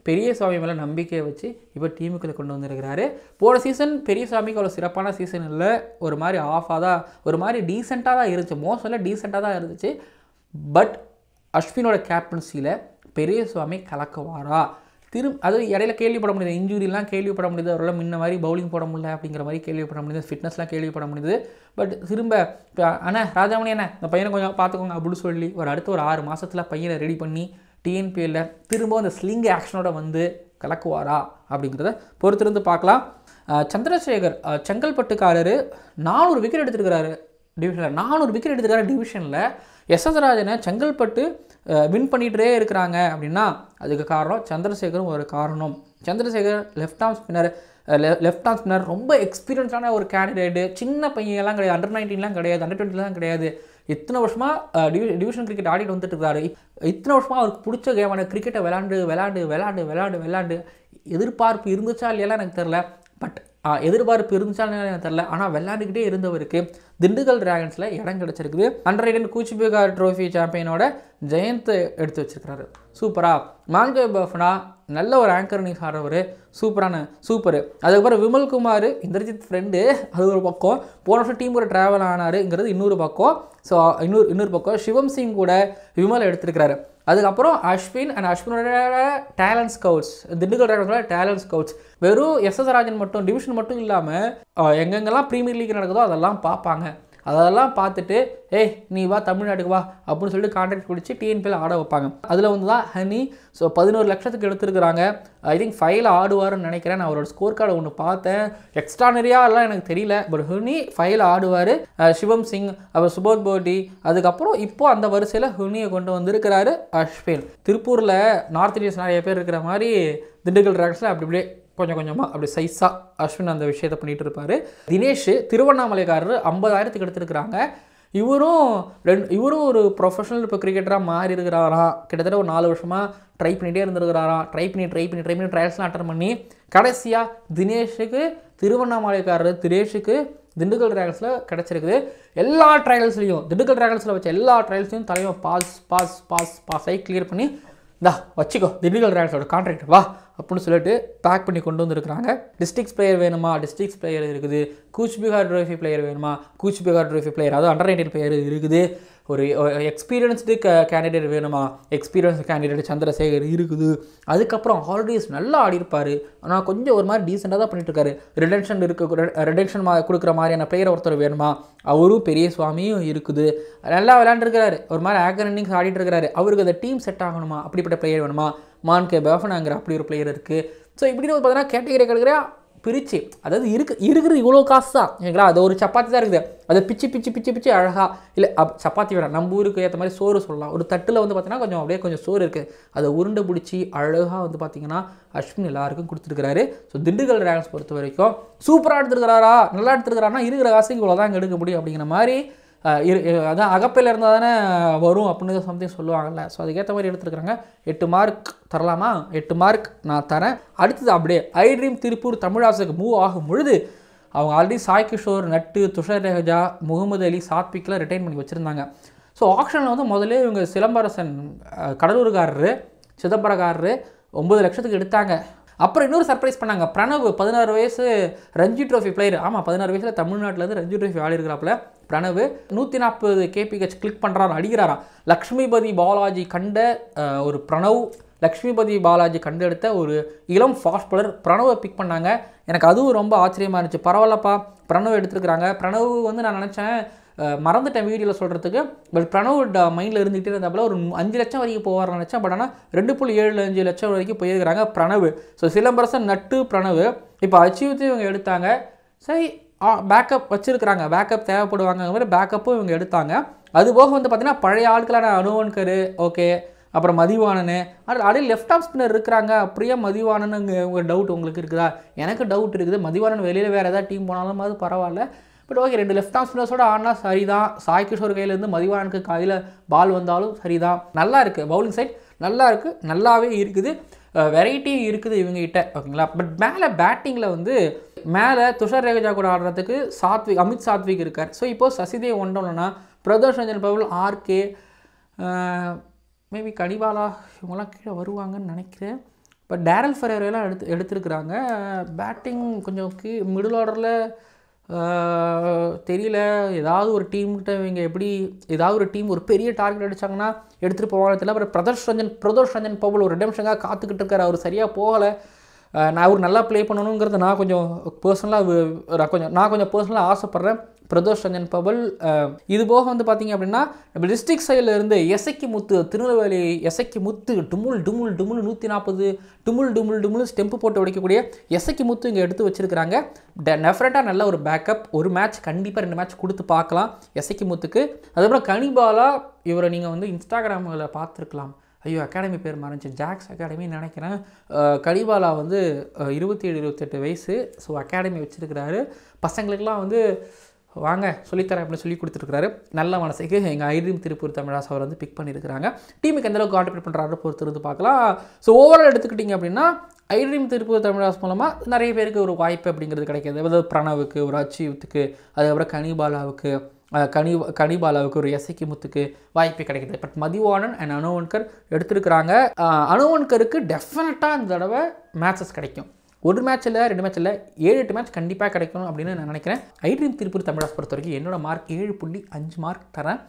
பெரியசாமி மேலே நம்பிக்கையை வச்சு இப்போ டீமுக்குள்ளே கொண்டு வந்திருக்கிறாரு. போன சீசன் பெரியசாமிக்கு அவ்வளோ சிறப்பான சீசன் இல்லை, ஒரு மாதிரி ஆஃபாக தான், ஒரு மாதிரி டீசெண்டாக தான் இருந்துச்சு, மோஸ்ட்ல டீசெண்டாக தான் இருந்துச்சு. பட் அஸ்வினோட கேப்டன்சியில் பெரியசுவாமி கலக்குவாரா? அது இடையில கேள்விப்பட முடியுது, இன்ஜுரிலாம் கேள்விப்பட முடியுது, அவரால் முன்ன மாதிரி பவுலிங் போட முடியல அப்படிங்கிற மாதிரி கேள்விப்பட முடியுது, ஃபிட்னஸ்லாம் கேள்விப்பட முடியுது. பட் திரும்ப அண்ணா ராஜாமணி என்ன இந்த பையனை கொஞ்சம் பார்த்துக்கோங்க அப்படின்னு சொல்லி அடுத்த ஒரு 6 மாதத்தில் பையனை ரெடி பண்ணி டிஎன்பிஎல்ல திரும்ப அந்த ஸ்லிங் ஆக்ஷனோட கலக்குவாரா அப்படிங்கிறத பொறுத்திருந்து பார்க்கலாம். சந்திரசேகர் செங்கல்பட்டுக்காரர் 400 விக்கெட் எடுத்துருக்கிறாரு டிவிஷனில். 400 விக்கெட் எடுத்துருக்காரு டிவிஷனில். எஸ்எஸ் ராஜனை செங்கல்பட்டு வின் பண்ணிகிட்டே இருக்கிறாங்க அப்படின்னா அதுக்கு காரணம் சந்திரசேகரும் ஒரு காரணம். சந்திரசேகர் லெஃப்ட் ஆர்ம் ஸ்பின்னர், ரொம்ப எக்ஸ்பீரியன்ஸான ஒரு கேண்டிடேட்டு. சின்ன பையன்லாம் கிடையாது, அண்டர் 19 கிடையாது, அண்டர் 20 கிடையாது. இத்தனை வருஷமாக டிவிஷன் கிரிக்கெட் ஆடிட்டு வந்துட்டு இருக்காரு. இத்தனை வருஷமாக அவருக்கு பிடிச்ச கேமான கிரிக்கெட்டை விளாண்டு எதிர்பார்ப்பு இருந்துச்சா இல்லையெல்லாம் எனக்கு தெரில. பட் எதிர்பார்ப்பு இருந்துச்சாலும் எனக்கு தெரில. ஆனால் விளையாண்டுக்கிட்டே இருந்தவருக்கு திண்டுக்கல் டிராகன்ஸில் இடம் கிடச்சிருக்குது. அண்டர்-18 கூச்சிபேகார் ட்ரோஃபி சாம்பியனோட ஜெயந்த் எடுத்து வச்சிருக்கிறாரு. சூப்பரா. மான்கே பஃப்னா நல்ல ஒரு ஆங்கர் நீஸ் ஆடுறவர், சூப்பரு. அதுக்கப்புறம் விமல்குமார் இந்திரஜித் ஃப்ரெண்டு, அது ஒரு பக்கம். போன வருஷம் டீம் கூட ட்ராவல் ஆனாருங்கிறது இன்னொரு பக்கம். ஸோ இன்னொரு பக்கம் சிவம் சிங் கூட விமல் எடுத்திருக்கிறாரு. அதுக்கப்புறம் அஸ்வின் அண்ட் அஸ்வினோட டேலண்ட் ஸ்கவுட்ஸ், திண்டுக்கல் டிராகன்ஸோட டேலண்ட் ஸ்கவுட்ஸ் வெறும் எஸ்எஸ் ராஜன் மட்டும் டிவிஷன் மட்டும் இல்லாமல் எங்கெங்கெல்லாம் ப்ரீமியர் லீக் நடக்குதோ அதெல்லாம் பார்ப்பாங்க. அதெல்லாம் பார்த்துட்டு ஏய் நீ வா தமிழ்நாட்டுக்கு வா அப்படின்னு சொல்லிட்டு கான்ட்ராக்ட் பிடிச்சி டிஎன்பிஎல் ஆட வைப்பாங்க. அதில் தான் ஹனி. ஸோ 11 லட்சத்துக்கு எடுத்துருக்குறாங்க. ஐ திங்க் 5ல் ஆடுவார்னு நினைக்கிறேன். நான் அவரோட ஸ்கோர் கார்டை ஒன்று பார்த்தேன், எக்ஸ்ட்ரானரியாக எல்லாம் எனக்கு தெரியல. பட் ஹனி 5ல் ஆடுவார். சிவம் சிங், அப்புறம் சுபோத் போட்டி, அதுக்கப்புறம் இப்போது அந்த வரிசையில் ஹனியை கொண்டு வந்திருக்கிறாரு அஸ்வின். திருப்பூரில் நார்த் இந்தியன்ஸ் நிறைய பேர் இருக்கிற மாதிரி திண்டுக்கல் டிராகன்ஸில் அப்படியே கொஞ்சம் கொஞ்சமாக அப்படி சைஸாக அஸ்வின் அந்த விஷயத்தை பண்ணிகிட்டு இருப்பார். தினேஷ் திருவண்ணாமலைக்காரர் 50,000க்கு எடுத்துருக்குறாங்க. இவரும் ஒரு ப்ரொஃபஷனல் இப்போ கிரிக்கெட்டராக மாறி இருக்கிறாராம். கிட்டத்தட்ட ஒரு 4 வருஷமாக ட்ரை பண்ணிகிட்டே இருந்திருக்கிறாராம். ட்ரை பண்ணி ட்ரையல்ஸ்லாம் அட்டன் பண்ணி கடைசியாக தினேஷுக்கு தினேஷுக்கு திண்டுக்கல் டிராகன்ஸில் கிடச்சிருக்குது. எல்லா ட்ரையல்ஸ்லையும் திண்டுக்கல் டிராகன்ஸில் வச்ச எல்லா ட்ரையல்ஸ்லையும் தலைவன் பாஸ் ஆகி கிளியர் பண்ணி வச்சுக்கோ திண்டுக்கல் டிராகன்ஸோட கான்ட்ராக்ட் வா அப்படின்னு சொல்லிட்டு பேக் பண்ணி கொண்டு வந்துருக்குறாங்க. டிஸ்ட்ரிக்ஸ் பிளேயர் வேணுமா, டிஸ்ட்ரிக்ஸ் பிளேயர் இருக்குது. கூச்பிகார் ட்ரோஃபி பிளேயர் வேணுமா, கூச்பிகார் ட்ரோஃபி பிளேயர், அதுவும் அண்டர்-19 பிளேயர் இருக்குது. ஒரு எக்ஸ்பீரியன்ஸ்டு கேண்டிடேட் வேணுமா, எக்ஸ்பீரியன்ஸ் கேண்டிடேட் சந்திரசேகர் இருக்குது. அதுக்கப்புறம் ஆல்ரெடிஸ் நல்லா ஆடிருப்பார், ஆனால் கொஞ்சம் ஒரு மாதிரி டீசெண்டாக தான் பண்ணிட்டுருக்காரு. ரிடென்ஷன் கொடுக்குற மாதிரியான பிளேயர் ஒருத்தர் வேணுமா, அவரும் பெரிய சுவாமியும் இருக்குது. நல்லா விளையாண்டுருக்கிறாரு, ஒரு மாதிரி ஆக்கர் இன்னிங்ஸ் ஆடிட்டு இருக்கிறாரு. அவருக்கு அந்த டீம் செட் ஆகணுமா, அப்படிப்பட்ட பிளேயர் வேணுமா, மான்கே பஃப்னாங்கிற அப்படி ஒரு பிளேயர் இருக்குது. ஸோ இப்படின்னு பார்த்தீங்கன்னா கேட்டகரி கலக்கிற பிரித்து, அதாவது இருக்கிறது இவ்வளோ காசு தான் சரிங்களா. அது ஒரு சப்பாத்தி தான் இருக்குது, அதை பிச்சு அழகாக இல்லை சப்பாத்தி வேணாம், நம்ம ஊருக்கு ஏற்ற மாதிரி சோறு சொல்லலாம். ஒரு தட்டில் பார்த்தீங்கன்னா கொஞ்சம் சோறு இருக்குது, அதை உருண்டை பிடிச்சி அழகாக பார்த்தீங்கன்னா அஸ்வின் எல்லாருக்கும் கொடுத்துருக்கிறாரு. ஸோ திண்டுக்கல் டிராகன்ஸ் பொறுத்த வரைக்கும் சூப்பராக எடுத்துருக்கிறாரா, நல்லா எடுத்துருக்கிறாருன்னா இருக்கிற காசு இவ்வளோ தான் இங்கே எடுக்க முடியும் அப்படிங்கிற மாதிரி. அதான் அகப்பையில் இருந்தால் தானே வரும் அப்படின்னு சம்திங் சொல்லுவாங்கல்ல. ஸோ அதுக்கேற்ற மாதிரி எடுத்துருக்குறாங்க. 8 மார்க் தரலாமா? 8 மார்க் நான் தரேன். அடுத்தது அப்படியே ஐட்ரீம் திருப்பூர் தமிழாசுக்கு மூவ் ஆகும் பொழுது அவங்க ஆல்ரெடி சாய் கிஷோர், நட்டு, துஷார் ரேகஜா, முகமது அலி, சாத்விக்லாம் ரிட்டைன் பண்ணி வச்சுருந்தாங்க. ஸோ ஆக்ஷனில் முதல்ல இவங்க சிலம்பரசன் கடலூர்காரரு சிதம்பரக்காரரு 9 லட்சத்துக்கு எடுத்தாங்க. அப்புறம் இன்னொரு சர்ப்ரைஸ் பண்ணாங்க. பிரணவ் 16 வயசு ரஞ்சி ட்ரோஃபி பிளேயர். ஆமாம், 16 வயசில் தமிழ்நாட்டிலேருந்து ரஞ்சி ட்ரோஃபி ஆடி இருக்கிறாப்புல பிரணவ். 140 kph கிளிக் பண்ணுறாரு, அடிக்கிறாராம். லக்ஷ்மிபதி பாலாஜி கண்ட ஒரு பிரணவ், லக்ஷ்மிபதி பாலாஜி கண்டெடுத்த ஒரு இளம் ஃபாஸ்ட் பாலர் பிரணவை பிக் பண்ணாங்க. எனக்கு அதுவும் ரொம்ப ஆச்சரியமாக இருந்துச்சு. பரவாயில்லப்பா, பிரணவ் எடுத்துருக்குறாங்க. பிரணவ் வந்து நான் நினச்சேன், மறந்துட்டேன் வீடியோவில் சொல்கிறதுக்கு. பட் பிரணவ் மைண்டில் இருந்துகிட்டே இருந்தாப்புல ஒரு 5 லட்சம் வரைக்கும் போவார்னு நினச்சேன். பட் ஆனால் 2.75 லட்சம் வரைக்கும் போயிருக்கிறாங்க பிரணவ். ஸோ சிலம்பரசன் நட்டு பிரணவ் இப்போ அச்சீவ் இவங்க எடுத்தாங்க. சரி, பேக்கப் வச்சுருக்கிறாங்க, பேக்கப் தேவைப்படுவாங்க மாதிரி பேக்கப்பும் இவங்க எடுத்தாங்க. அதுபோக வந்து பார்த்திங்கன்னா பழைய ஆட்களான அனுவன்கர், ஓகே, அப்புறம் மதிவாணன், அப்படியே லெஃப்ட் ஆஃப் ஸ்பின்னர் இருக்கிறாங்க. அப்படியே மதிவாணன் ஒரு டவுட் உங்களுக்கு இருக்குதா? எனக்கு டவுட் இருக்குது. மதிவாணன் வெளியில் வேறு ஏதாவது டீம் போனாலும் அது பரவாயில்ல. பட் ஓகே, 2 லெஃப்ட் ஆஃப் ஸ்பின்னர்ஸோட ஆடினா சரிதான். சாய் கிஷோர் கையிலேருந்து மதிவாணனுக்கு கையில் பால் வந்தாலும் சரிதான். நல்லா இருக்குது, பவுலிங் சைட் நல்லா இருக்குது, நல்லாவே இருக்குது, வெரைட்டியும் இருக்குது இவங்ககிட்ட, ஓகேங்களா. பட் மேலே பேட்டிங்கில் வந்து மேலே துஷார் ரேகஜா கூட ஆடுறதுக்கு சாத்விக், அமித் சாத்விக் இருக்கார். ஸோ இப்போது சசிதேவ் ஒன்றோம்னா பிரதோஷ் ரஞ்சன் பவுல், ஆர்கே, மேபி கனிபாலா இவங்கெல்லாம் கீழே வருவாங்கன்னு நினைக்கிறேன். பட் டேரல் ஃபெரேராலாம் எடுத்துருக்குறாங்க. பேட்டிங் கொஞ்சம் மிடில் ஆர்டரில் தெரியல. ஏதாவது ஒரு டீம்கிட்ட இவங்க எப்படி ஏதாவது ஒரு டீம் ஒரு பெரிய டார்கெட் அடித்தாங்கன்னா எடுத்துகிட்டு போவாங்கன்னு தெரியல. அப்புறம் பிரதோஷ் ரஞ்சன் பவுல் ஒரு ரெடம்ஷனாக காத்துக்கிட்டு இருக்கார். அவர் சரியாக போகலை. நான் அவர் நல்லா ப்ளே பண்ணணுங்கிறத நான் கொஞ்சம் பர்சனலாக ஆசைப்பட்றேன். பிரதோஷ் ரஞ்சன் பவல். இது போக வந்து பார்த்திங்க அப்படின்னா நம்ம டிஸ்ட்ரிக்ட் சைடில் இருந்து எசக்கி முத்து, திருநெல்வேலி எசக்கி முத்து, டுமுல் 140 டுமுல் ஸ்டெம்பு போட்டு உடைக்கக்கூடிய எசக்கி முத்து இங்கே எடுத்து வச்சுருக்கிறாங்க. டெஃபினட்டாக நல்ல ஒரு பேக்கப். ஒரு மேட்ச் கண்டிப்பாக 2 மேட்ச் கொடுத்து பார்க்கலாம் எசக்கி முத்துக்கு. அதுக்கப்புறம் கனிபாலா, இவரை நீங்கள் வந்து இன்ஸ்டாகிராமில் பார்த்துருக்கலாம். ஐயோ, அகாடமி பேர் மறைஞ்சி, ஜாக்ஸ் அகாடமின்னு நினைக்கிறேன். கனிபாலா வந்து 27-28 வயசு. ஸோ அகாடமி வச்சுருக்கிறாரு. பசங்களுக்கெல்லாம் வந்து வாங்க சொல்லித்தரேன் அப்படின்னு சொல்லி கொடுத்துருக்காரு. நல்ல மனசுக்கு எங்கள் ஐட்ரீம் திருப்பூர் தமிழாஸ் அவர் வந்து பிக் பண்ணியிருக்கிறாங்க. டீமுக்கு எந்தளவுக்கு கான்ட்ரிபியூட் பண்ணுறாரு பொறுத்து இருந்து பார்க்கலாம். ஸோ ஓவரால் எடுத்துக்கிட்டிங்க அப்படின்னா ஐட்ரீம் திருப்பூர் தமிழாஸ் மூலமாக நிறைய பேருக்கு ஒரு வாய்ப்பு அப்படிங்கிறது கிடைக்கிது. அதாவது பிரணவுக்கு, ஒரு அச்சீவுக்கு, அதுக்கப்புறம் கனிபாலாவுக்கு, ஒரு எசக்கி முத்துக்கு வாய்ப்பு கிடைக்கிது. பட் மதிவாணன் அண்ட் அனுவன்கர் எடுத்துருக்கிறாங்க. அனுவன்கருக்கு டெஃபினட்டாக இந்த தடவை மேட்சஸ் கிடைக்கும். ஒரு மேட்ச் இல்லை, 2 மேட்ச் இல்லை, 7-8 மேட்ச் கண்டிப்பாக கிடைக்கணும் அப்படின்னு நான் நினைக்கிறேன். ஐட்ரீம் திருப்பூர் தமிழாஸ் பொறுத்த வரைக்கும் என்னோட மார்க் 7.5 மார்க் தரேன்.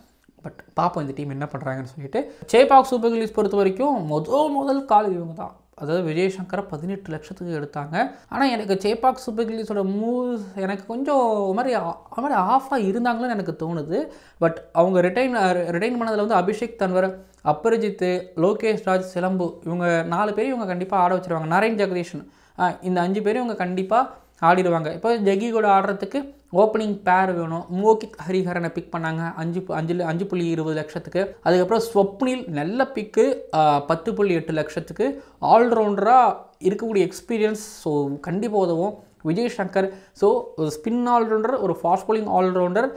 பட் பார்ப்போம் இந்த டீம் என்ன பண்ணுறாங்கன்னு சொல்லிட்டு. சேபாக் சூப்பர் கிங்ஸ் பொறுத்த வரைக்கும் முதல் கால் இவங்க தான். அதாவது விஜய் சங்கரை 18 லட்சத்துக்கு எடுத்தாங்க. ஆனால் எனக்கு சேபாக் சூப்பர் கிங்ஸோட மூவ்ஸ் எனக்கு கொஞ்சம் ஒரு மாதிரி ஆஃபாக இருந்தாங்களோன்னு எனக்கு தோணுது. பட் அவங்க ரிட்டைன் பண்ணதில் வந்து அபிஷேக் தன்வர், அப்பரிஜித், லோகேஷ் ராஜ், சிலம்பு, இவங்க 4 பேரும் இவங்க கண்டிப்பாக ஆட வச்சுருவாங்க. நரேன் ஜெகதீஷன், இந்த 5 பேரும் இவங்க கண்டிப்பாக ஆடிடுவாங்க. இப்போ ஜெகி கூட ஆடுறதுக்கு ஓப்பனிங் பேர் வேணும். மோகித் ஹரிஹரனை பிக் பண்ணாங்க 5.20 லட்சத்துக்கு. அதுக்கப்புறம் ஸ்வப்னில் நல்ல பிக்கு 10.8 லட்சத்துக்கு. ஆல்ரவுண்டராக இருக்கக்கூடிய எக்ஸ்பீரியன்ஸ், ஸோ கண்டிப்பாக உதவும். விஜய் சங்கர், ஸோ ஒரு ஸ்பின் ஆல்ரவுண்டர், ஒரு fast bowling allrounder,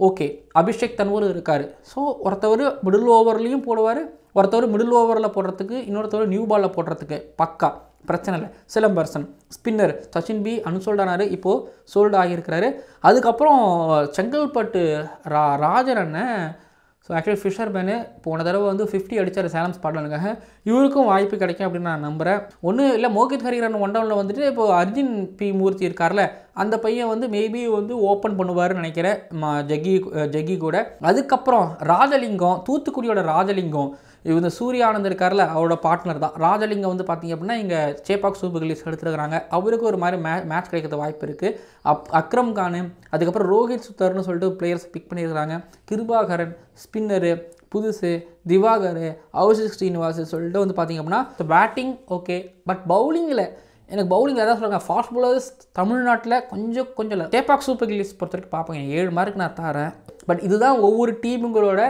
okay. Abhishek Tanwar இருக்கார். ஸோ ஒருத்தவர் மிடில் ஓவர்லேயும் போடுவார், ஒருத்தவர் மிடில் ஓவரில் போடுறதுக்கு, இன்னொருத்தவர் நியூ பாலில் போடுறதுக்கு பக்கா பிரச்சனை இல்லை. Silambarasan spinner Sachin B unsold ஆனார், இப்போது சோல்டு ஆகியிருக்கிறாரு. அதுக்கப்புறம் செங்கல்பட்டு ராஜன் அண்ணன், ஸோ ஆக்சுவலி ஃபிஷர்மேனு போன தடவை வந்து 50 அடித்தார் சேலம் ஸ்பாட்லனுக்காக. இவருக்கும் வாய்ப்பு கிடைக்கும் அப்படின்னு நான் நம்புகிறேன். ஒன்றும் இல்லை, மோகித் ஹரிஹரன் 1 டவுனில் வந்துட்டு இப்போது அர்ஜுன் பி மூர்த்தி இருக்கார்ல, அந்த பையன் வந்து மேபி வந்து ஓப்பன் பண்ணுவார்னு நினைக்கிறேன் ஜெகி கூட. அதுக்கப்புறம் ராஜலிங்கம், தூத்துக்குடியோட ராஜலிங்கம், இந்த சூர்யானந்த் இருக்கார்ல, அவரோட பார்ட்னர் தான் ராஜலிங்கம். வந்து பார்த்திங்க அப்படின்னா இங்கே சேபாக் சூப்பர் கிங்ஸ் எடுத்துருக்காங்க. அவருக்கு ஒரு மாதிரி மேட்ச் கிடைக்கிறது வாய்ப்பு இருக்குது. அக்ரம் கானு, அதுக்கப்புறம் ரோஹித் சுத்தர்னு சொல்லிட்டு பிளேயர்ஸ் பிக் பண்ணியிருக்கிறாங்க. கிருபாகரன் ஸ்பின்னரு, புதுசு திவாகர், அவுசிக் ஸ்ரீனிவாஸ் சொல்லிட்டு வந்து பார்த்திங்க அப்படின்னா பேட்டிங் ஓகே. பட் பவுலிங்கில் எனக்கு எதாவது சொல்லுவாங்க, ஃபாஸ்ட் பவுலர்ஸ் தமிழ்நாட்டில் கொஞ்சம் இல்லை. சேபாக் சூப்பர் கிங்ஸ் பொறுத்த வரைக்கும் பார்ப்போங்க, 7 மார்க் நான் தரேன். பட் இதுதான் ஒவ்வொரு டீமுங்களோட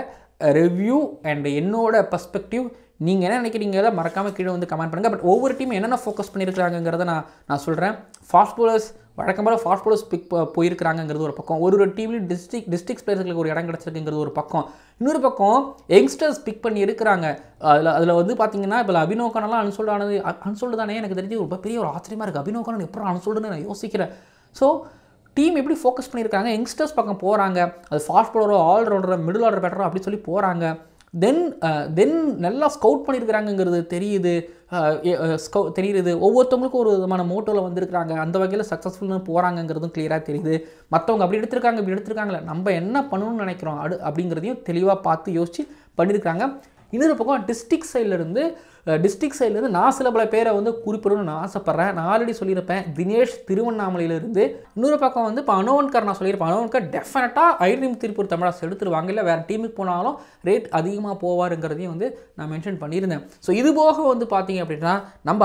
ரிவ்யூ அண்ட் என்னோட பர்ஸ்பெக்டிவ். நீங்கள் என்ன நினைக்கிறீங்க மறக்காமல் கீழே வந்து கமெண்ட் பண்ணுங்கள். பட் ஒவ்வொரு டீம் என்னென்ன ஃபோக்கஸ் பண்ணியிருக்கிறாங்கிறத நான் சொல்கிறேன். ஃபாஸ்ட் பவுலர்ஸ் வழக்கமாக ஃபாஸ்ட் பவுலர்ஸ் பிக் போயிருக்கிறாங்கிறது ஒரு பக்கம், ஒரு டீம்லேயும் டிஸ்ட்ரிக்ட் பிளேயர்களுக்கு ஒரு இடம் கிடச்சிருக்குங்கிறது ஒரு பக்கம். இன்னொரு பக்கம் யங்ஸ்டர்ஸ் பிக் பண்ணி இருக்கிறாங்க. அதில் வந்து பார்த்தீங்கன்னா இப்போ அபினவ் கானெல்லாம் அன்சோல்டு தானே. எனக்கு தெரிஞ்சு ரொம்ப பெரிய ஒரு ஆச்சரியமாக இருக்குது. அபினவ் கான் எப்போ அன்சோல்டுன்னு நான் யோசிக்கிறேன். ஸோ டீம் எப்படி ஃபோக்கஸ் பண்ணியிருக்காங்க, யங்ஸ்டர்ஸ் பக்கம் போகிறாங்க. அது ஃபாஸ்ட் பவுலரோ, ஆல்ரவுண்டரோ, மிடில் ஆர்டர் பேட்டரோ அப்படி சொல்லி போகிறாங்க. தென் நல்லா ஸ்கவுட் பண்ணியிருக்கிறாங்கங்கிறது தெரியுது. தெரியுது ஒவ்வொருத்தவங்களுக்கும் ஒரு விதமான மோட்டோவில் வந்திருக்கிறாங்க. அந்த வகையில் சக்ஸஸ்ஃபுல்னு போகிறாங்கங்கிறதும் கிளியராக தெரியுது. மற்றவங்க அப்படி எடுத்திருக்காங்களே நம்ம என்ன பண்ணணும்னு நினைக்கிறோம் அப்படிங்கிறதையும் தெளிவாக பார்த்து யோசித்து பண்ணியிருக்காங்க. இன்னொரு பக்கம் டிஸ்ட்ரிக்ட் சைட்லேருந்து நான் சில பல பேரை வந்து குறிப்பிடணும்னு நான் ஆசைப்பட்றேன். நான் ஆல்ரெடி சொல்லியிருப்பேன் தினேஷ் திருவண்ணாமலையிலிருந்து. இன்னொரு பக்கம் வந்து இப்போ அனோவன்கர் நான் சொல்லியிருப்பேன். அனோவன்கர் டெஃபினட்டாக ஐட்ரீம் திருப்பூர் தமிழாஸ் எடுத்துருவாங்க, இல்லை வேறு டீமுக்கு போனாலும் ரேட் அதிகமாக போவாருங்கிறதையும் வந்து நான் மென்ஷன் பண்ணியிருந்தேன். ஸோ இது போக வந்து பார்த்தீங்க அப்படின்னா நம்ம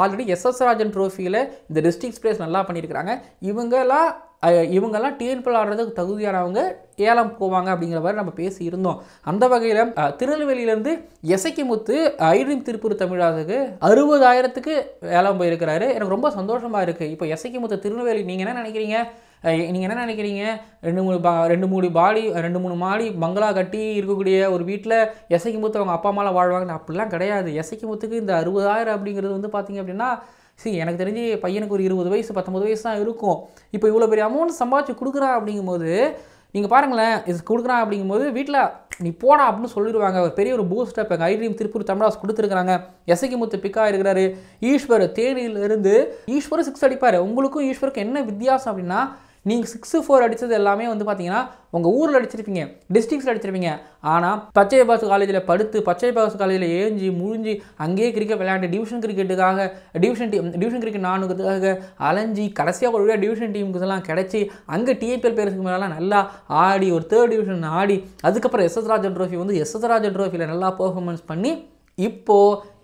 ஆல்ரெடி எஸ்எஸ் ராஜன் ட்ரோஃபியில் இந்த டிஸ்ட்ரிக்ட் பிளேஸ் நல்லா பண்ணியிருக்கிறாங்க. இவங்கெல்லாம் டிஎன்பிஎல் ஆடுறதுக்கு தகுதியானவங்க ஏலம் போவாங்க அப்படிங்கிற மாதிரி நம்ம பேசி இருந்தோம். அந்த வகையில் திருநெல்வேலியிலேருந்து எசக்கி முத்து ஐட்ரீம் திருப்பூர் தமிழாஸுக்கு 60,000க்கு ஏலம் போயிருக்கிறாரு. எனக்கு ரொம்ப சந்தோஷமாக இருக்குது. இப்போ எசக்கி முத்து திருநெல்வேலி நீங்கள் என்ன நினைக்கிறீங்க? 2-3 மாடி பங்களா கட்டி இருக்கக்கூடிய ஒரு வீட்டில் எசக்கி முத்து அவங்க அப்பா அம்மாலாம் வாழ்வாங்கன்னு அப்படிலாம் கிடையாது. எசக்கி முத்துக்கு இந்த 60,000 அப்படிங்கிறது வந்து பார்த்தீங்க அப்படின்னா எனக்கு தெரிஞ்சு பையனுக்கு ஒரு 20 வயசு 19 வயசு தான் இருக்கும். இப்போ இவ்வளோ பெரிய அமௌண்ட் சம்பாதிச்சு கொடுக்குறான் அப்படிங்கும்போது நீங்கள் பாருங்களேன், இது கொடுக்குறான் அப்படிங்கும்போது வீட்டில் நீ போடா அப்படின்னு சொல்லிடுவாங்க. ஒரு பெரிய ஒரு பூஸ்ட் இப்போ ஐட்ரீம் திருப்பூர் தமிழாஸ் கொடுத்துருக்குறாங்க. எசக்கி முத்து பிக்காக இருக்கிறாரு. ஈஸ்வர் தேனியிலிருந்து 6 அடிப்பார். உங்களுக்கும் ஈஸ்வருக்கும் என்ன வித்தியாசம் அப்படின்னா, நீங்கள் 6-4 அடித்தது எல்லாமே வந்து பார்த்தீங்கன்னா உங்கள் ஊரில் அடிச்சிருப்பீங்க, டிஸ்ட்ரிக்ஸில் அடிச்சிருப்பீங்க. ஆனால் பச்சை பாஸ் காலேஜில் படுத்து பச்சை பாஸ் காலேஜில் ஏஞ்சி முழிஞ்சி அங்கேயே கிரிக்கெட் விளையாண்டு டிவிஷன் கிரிக்கெட் 4க்காக அலைஞ்சி கடைசியாக ஒரு டிவிஷன் டீமுக்கு எல்லாம் கிடச்சி அங்கே டிஐபிஎல் பேருக்கு மேலாம் நல்லா ஆடி ஒரு 3rd டிவிஷன் ஆடி அதுக்கப்புறம் எஸ்எஸ் ராஜன் ட்ரோஃபி வந்து எஸ்எஸ் ராஜன் ட்ரோஃபியில் நல்லா பெர்ஃபார்மன்ஸ் பண்ணி இப்போது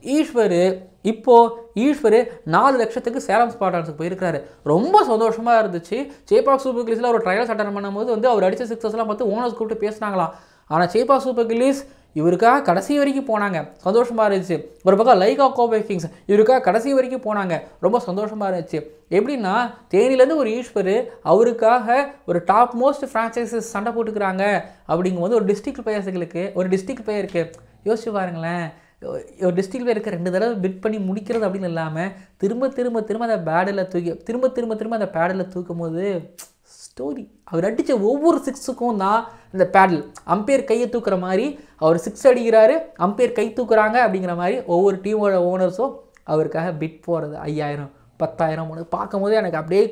ஈஸ்வர் 4 லட்சத்துக்கு சேலம் ஸ்பார்டன்ஸுக்கு போயிருக்காரு. ரொம்ப சந்தோஷமாக இருந்துச்சு. சேப்பாக் சூப்பர் கில்ஸில் ஒரு ட்ரையல்ஸ் அட்டன் பண்ணும்போது வந்து அவர் அடித்த சிக்ஸஸ்லாம் பார்த்து ஓனர்ஸ் கூப்பிட்டு பேசினாங்களாம். ஆனால் சேப்பாக் சூப்பர் கில்ஸ் இவருக்காக கடைசி வரைக்கும் போனாங்க, சந்தோஷமாக இருந்துச்சு. ஒரு பக்கம் லைகா கோபே கிங்ஸ் இவருக்காக கடைசி வரைக்கும் போனாங்க, ரொம்ப சந்தோஷமாக இருந்துச்சு. எப்படின்னா தேனிலேருந்து ஒரு ஈஸ்வர் அவருக்காக ஒரு டாப் மோஸ்ட் ஃப்ரான்ச்சைசஸ் சண்டை போட்டுக்கிறாங்க அப்படிங்கும்போது ஒரு டிஸ்ட்ரிக்ட் பிளேயருக்கு யோசிச்சு பாருங்களேன். ஒரு டிஸ்ட்ரிக்ட் பிளேயருக்கு 2 தடவை பிட் பண்ணி முடிக்கிறது அப்படின்னு இல்லாமல் திரும்ப அந்த பேடில் தூக்கும் போது ஸ்டோரி. அவர் அடித்த ஒவ்வொரு 6க்கும் தான் இந்த பேடில் அம்பையர் கையை தூக்குற மாதிரி அவர் 6 அடிக்கிறாரு, அம்பையர் கை தூக்குறாங்க அப்படிங்கிற மாதிரி ஒவ்வொரு டீமோட ஓனர்ஸும் அவருக்காக பிட் போகிறது 5,000 10,000 பார்க்கும்போது எனக்கு அப்படியே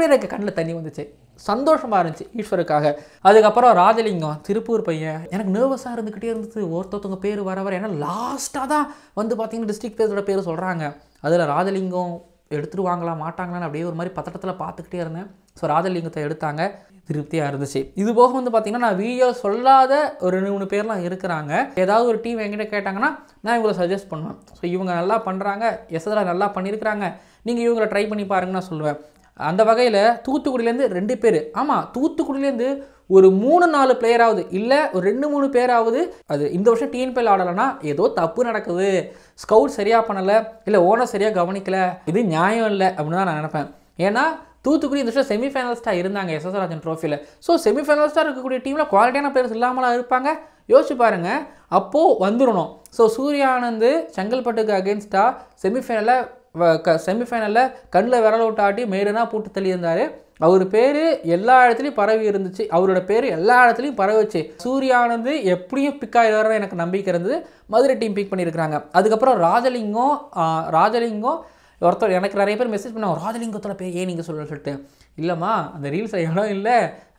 எனக்கு கண்ணில் தண்ணி வந்துச்சு. சந்தோஷமாக இருந்துச்சு ஈஸ்வருக்காக. அதுக்கப்புறம் ராஜலிங்கம் திருப்பூர் பையன் எனக்கு நர்வஸாக இருந்துக்கிட்டே இருந்தது. ஒருத்தவங்க பேர் வர ஏன்னா லாஸ்ட்டாக தான் வந்து பார்த்தீங்கன்னா டிஸ்ட்ரிக்ட் பேரோட பேர் சொல்கிறாங்க. அதில் ராஜலிங்கம் எடுத்துருவாங்களா மாட்டாங்களான்னு அப்படியே ஒரு மாதிரி பதட்டத்தில் பார்த்துக்கிட்டே இருந்தேன். ஸோ ராஜலிங்கத்தை எடுத்தாங்க, திருப்தியாக இருந்துச்சு. இது போக வந்து பார்த்திங்கன்னா நான் வீடியோ சொல்லாத ஒரு 2-3 பேர்லாம் இருக்கிறாங்க. ஏதாவது ஒரு டீம் என்கிட்ட கேட்டாங்கன்னா நான் இவங்களை சஜஸ்ட் பண்ணுவேன். ஸோ இவங்க நல்லா பண்ணுறாங்க, எஸ்எஸ்ஆர் நல்லா பண்ணியிருக்கிறாங்க, நீங்கள் இவங்களை ட்ரை பண்ணி பாருங்கன்னு நான் சொல்லுவேன். அந்த வகையில் தூத்துக்குடியிலேருந்து 2 பேர், ஆமாம் தூத்துக்குடியிலேருந்து ஒரு 3-4 பிளேயராவது இல்லை ஒரு 2-3 பேராவது அது இந்த வருஷம் டிஎன்பிஎல் ஆடலைன்னா ஏதோ தப்பு நடக்குது, ஸ்கவுட் சரியாக பண்ணலை, இல்லை ஓனர் சரியாக கவனிக்கலை, இது நியாயம் இல்லை அப்படின்னு தான் நான் நினைப்பேன். ஏன்னா தூத்துக்குடி இந்த வருஷம் செமிஃபைனலிஸ்ட்டாக இருந்தாங்க எஸ்எஸ் ராஜன் ட்ரோஃபியில். ஸோ செமிஃபைனலிஸ்ட்டாக இருக்கக்கூடிய டீமில் குவாலிட்டியான பிளேயர்ஸ் இல்லாமலாம் இருப்பாங்க. யோசிச்சு பாருங்கள், அப்போது வந்துடணும். ஸோ சூர்யா ஆனந்த் செங்கல்பட்டுக்கு அகேன்ஸ்டாக செமிஃபைனலில் கண்ணில் விரல் விட்டு ஆட்டி மேடுனா போட்டு தள்ளியிருந்தார். அவர் பேர் எல்லா இடத்துலையும் பரவி இருந்துச்சு, அவரோட பேர் எல்லா இடத்துலையும் பரவிச்சு. சூர்யா ஆனந்த் எப்படியும் பிக் ஆகிடுவாருன்னு எனக்கு நம்பிக்கை இருந்தது. மதுரை டீம் பிக் பண்ணியிருக்கிறாங்க. அதுக்கப்புறம் ராஜலிங்கம் ஒருத்தர் எனக்கு நிறைய பேர் மெசேஜ் பண்ணாங்க, ராஜலிங்கத்தோட பேர் ஏன் நீங்கள் சொல்லிட்டு. இல்லைம்மா அந்த ரீல்ஸில் இடம் இல்லை,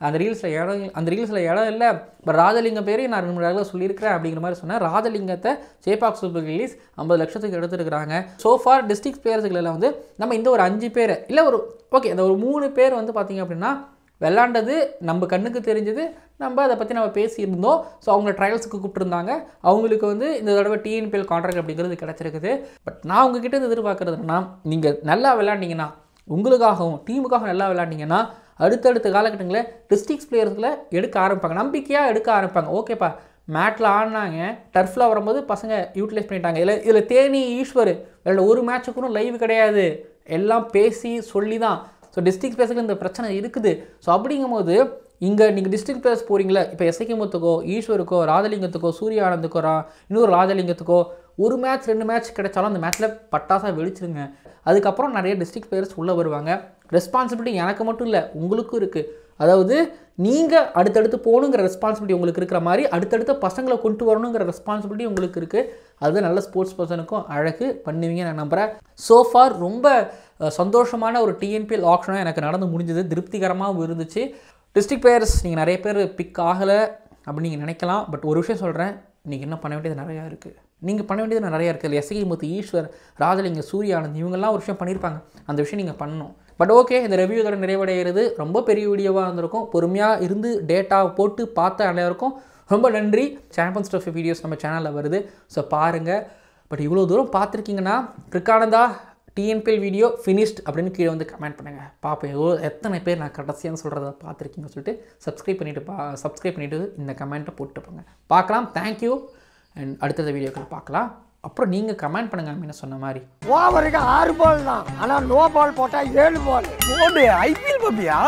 அந்த ரீல்ஸில் இடம் இல்லை, பட் ராஜலிங்கம் பேரையும் நான் 2-3 இடத்துல சொல்லியிருக்கிறேன் அப்படிங்கிற மாதிரி சொன்னேன். ராஜலிங்கத்தை சேப்பாக் சூப்பர் கில்ஸ் 50 லட்சத்துக்கு எடுத்துருக்குறாங்க. சோஃபார் டிஸ்ட்ரிக்ட் பிளேயர்ஸுகளில் வந்து நம்ம இந்த ஒரு 5 பேர் இல்லை ஒரு ஓகே இந்த ஒரு 3 பேர் வந்து பார்த்திங்க அப்படின்னா விளாண்டது நம்ம கண்ணுக்கு தெரிஞ்சது, நம்ம அதை பற்றி நம்ம பேசியிருந்தோம். ஸோ அவங்க ட்ரையல்ஸுக்கு கூப்பிட்டுருந்தாங்க, அவங்களுக்கு வந்து இந்த தடவை டிஎன்பிஎல் கான்ட்ராக்ட் அப்படிங்கிறது கிடச்சிருக்குது. பட் நான் உங்ககிட்ட எதிர்பார்க்குறதுனா நீங்கள் நல்லா விளையாண்டிங்கன்னா, உங்களுக்காகவும் டீமுக்காகவும் நல்லா விளையாண்டிங்கன்னா அடுத்தடுத்த காலகட்டங்களில் டிஸ்ட்ரிக்ட் பிளேயர்ஸில் எடுக்க ஆரம்பிப்பாங்க, நம்பிக்கையாக எடுக்க ஆரம்பிப்பாங்க. ஓகேப்பா மேட்டில் ஆடினாங்க, டர்ஃபில் வரும்போது பசங்க யூட்டிலைஸ் பண்ணிட்டாங்க. இதில் தேனி ஈஸ்வர் இதில் ஒரு மேட்ச்சு கூட லைவ் கிடையாது, எல்லாம் பேசி சொல்லி தான். ஸோ டிஸ்ட்ரிக்ட் பிளேயர்ஸுக்கு இந்த பிரச்சனை இருக்குது. ஸோ அப்படிங்கும்போது இங்கே நீங்கள் டிஸ்ட்ரிக்ட் பிளேயர்ஸ் போகிறீங்களா, இப்போ எஸ்ஐகே முத்துக்கோ ஈஸ்வருக்கோ ராஜலிங்கத்துக்கோ சூர்யா ஆனந்துக்கோ இன்னொரு ராஜலிங்கத்துக்கோ ஒரு மேட்ச் 2 மேட்ச் கிடைச்சாலும் அந்த மேட்ச்சில் பட்டாசாக வெடிச்சிருங்க. அதுக்கப்புறம் நிறைய டிஸ்ட்ரிக்ட் பிளேயர்ஸ் உள்ளே வருவாங்க. ரெஸ்பான்சிபிலிட்டி எனக்கு மட்டும் இல்லை உங்களுக்கும் இருக்குது. அதாவது நீங்கள் அடுத்தடுத்து போகணுங்கிற ரெஸ்பான்சிபிலிட்டி உங்களுக்கு இருக்கிற மாதிரி அடுத்தடுத்த பசங்களை கொண்டு வரணுங்கிற ரெஸ்பான்சிபிலிட்டி உங்களுக்கு இருக்குது. அது நல்ல ஸ்போர்ட்ஸ் பர்சனுக்கும் அழகு பண்ணுவீங்க நான் நம்புகிறேன். சோஃபார் ரொம்ப சந்தோஷமான ஒரு டிஎன்பிஎல் ஆக்ஷனாக எனக்கு நடந்து முடிஞ்சது, திருப்திகரமாகவும் இருந்துச்சு. டிஸ்ட்ரிக்ட் பிளேயர்ஸ் நீங்கள் நிறைய பேர் பிக் ஆகலை அப்படின்னு நீங்கள் நினைக்கலாம். பட் ஒரு விஷயம் சொல்கிறேன், இன்றைக்கி இன்னும் பண்ண வேண்டியது நிறையா இருக்குது. நீங்கள் பண்ண வேண்டியது நிறையா இருக்குது. எஸ்கே மூர்த்தி, ஈஸ்வர், ராஜலிங்க, சூர்யா ஆனந்த் இவங்கெல்லாம் ஒரு விஷயம் பண்ணியிருப்பாங்க. அந்த விஷயம் நீங்கள் பண்ணணும். பட் ஓகே, இந்த ரிவ்யூ இதோட நிறைவடைகிறது. ரொம்ப பெரிய வீடியோவாக இருந்திருக்கும். பொறுமையாக இருந்து டேட்டா போட்டு பார்த்த அனைவருக்கும் ரொம்ப நன்றி. சாம்பியன்ஸ் ட்ரோஃபி வீடியோஸ் நம்ம சேனலில் வருது, ஸோ பாருங்கள். பட் இவ்வளோ தூரம் பார்த்துருக்கீங்கன்னா கிரிக்கானந்தா டிஎன்பிஎல் வீடியோ ஃபினிஷ்ட் அப்படின்னு கீழே வந்து கமெண்ட் பண்ணுங்கள். பார்ப்பேன் எத்தனை பேர் நான் கடைசியாக சொல்கிறத பார்த்துருக்கீங்கன்னு சொல்லிட்டு சப்ஸ்கிரைப் பண்ணிவிட்டு இந்த கமெண்ட்டை போட்டு போங்க. பார்க்கலாம். தேங்க்யூ. அண்ட் அடுத்த வீடியோக்கள் பார்க்கலாம். அப்புறம் நீங்கள் கமெண்ட் பண்ணுங்க. என்ன சொன்ன மாதிரி ஓவருக்கு 6 பால் தான், ஆனால் நோ பால் போட்டால் 7 பால். போடு ஐபிஎல் பப்பியா.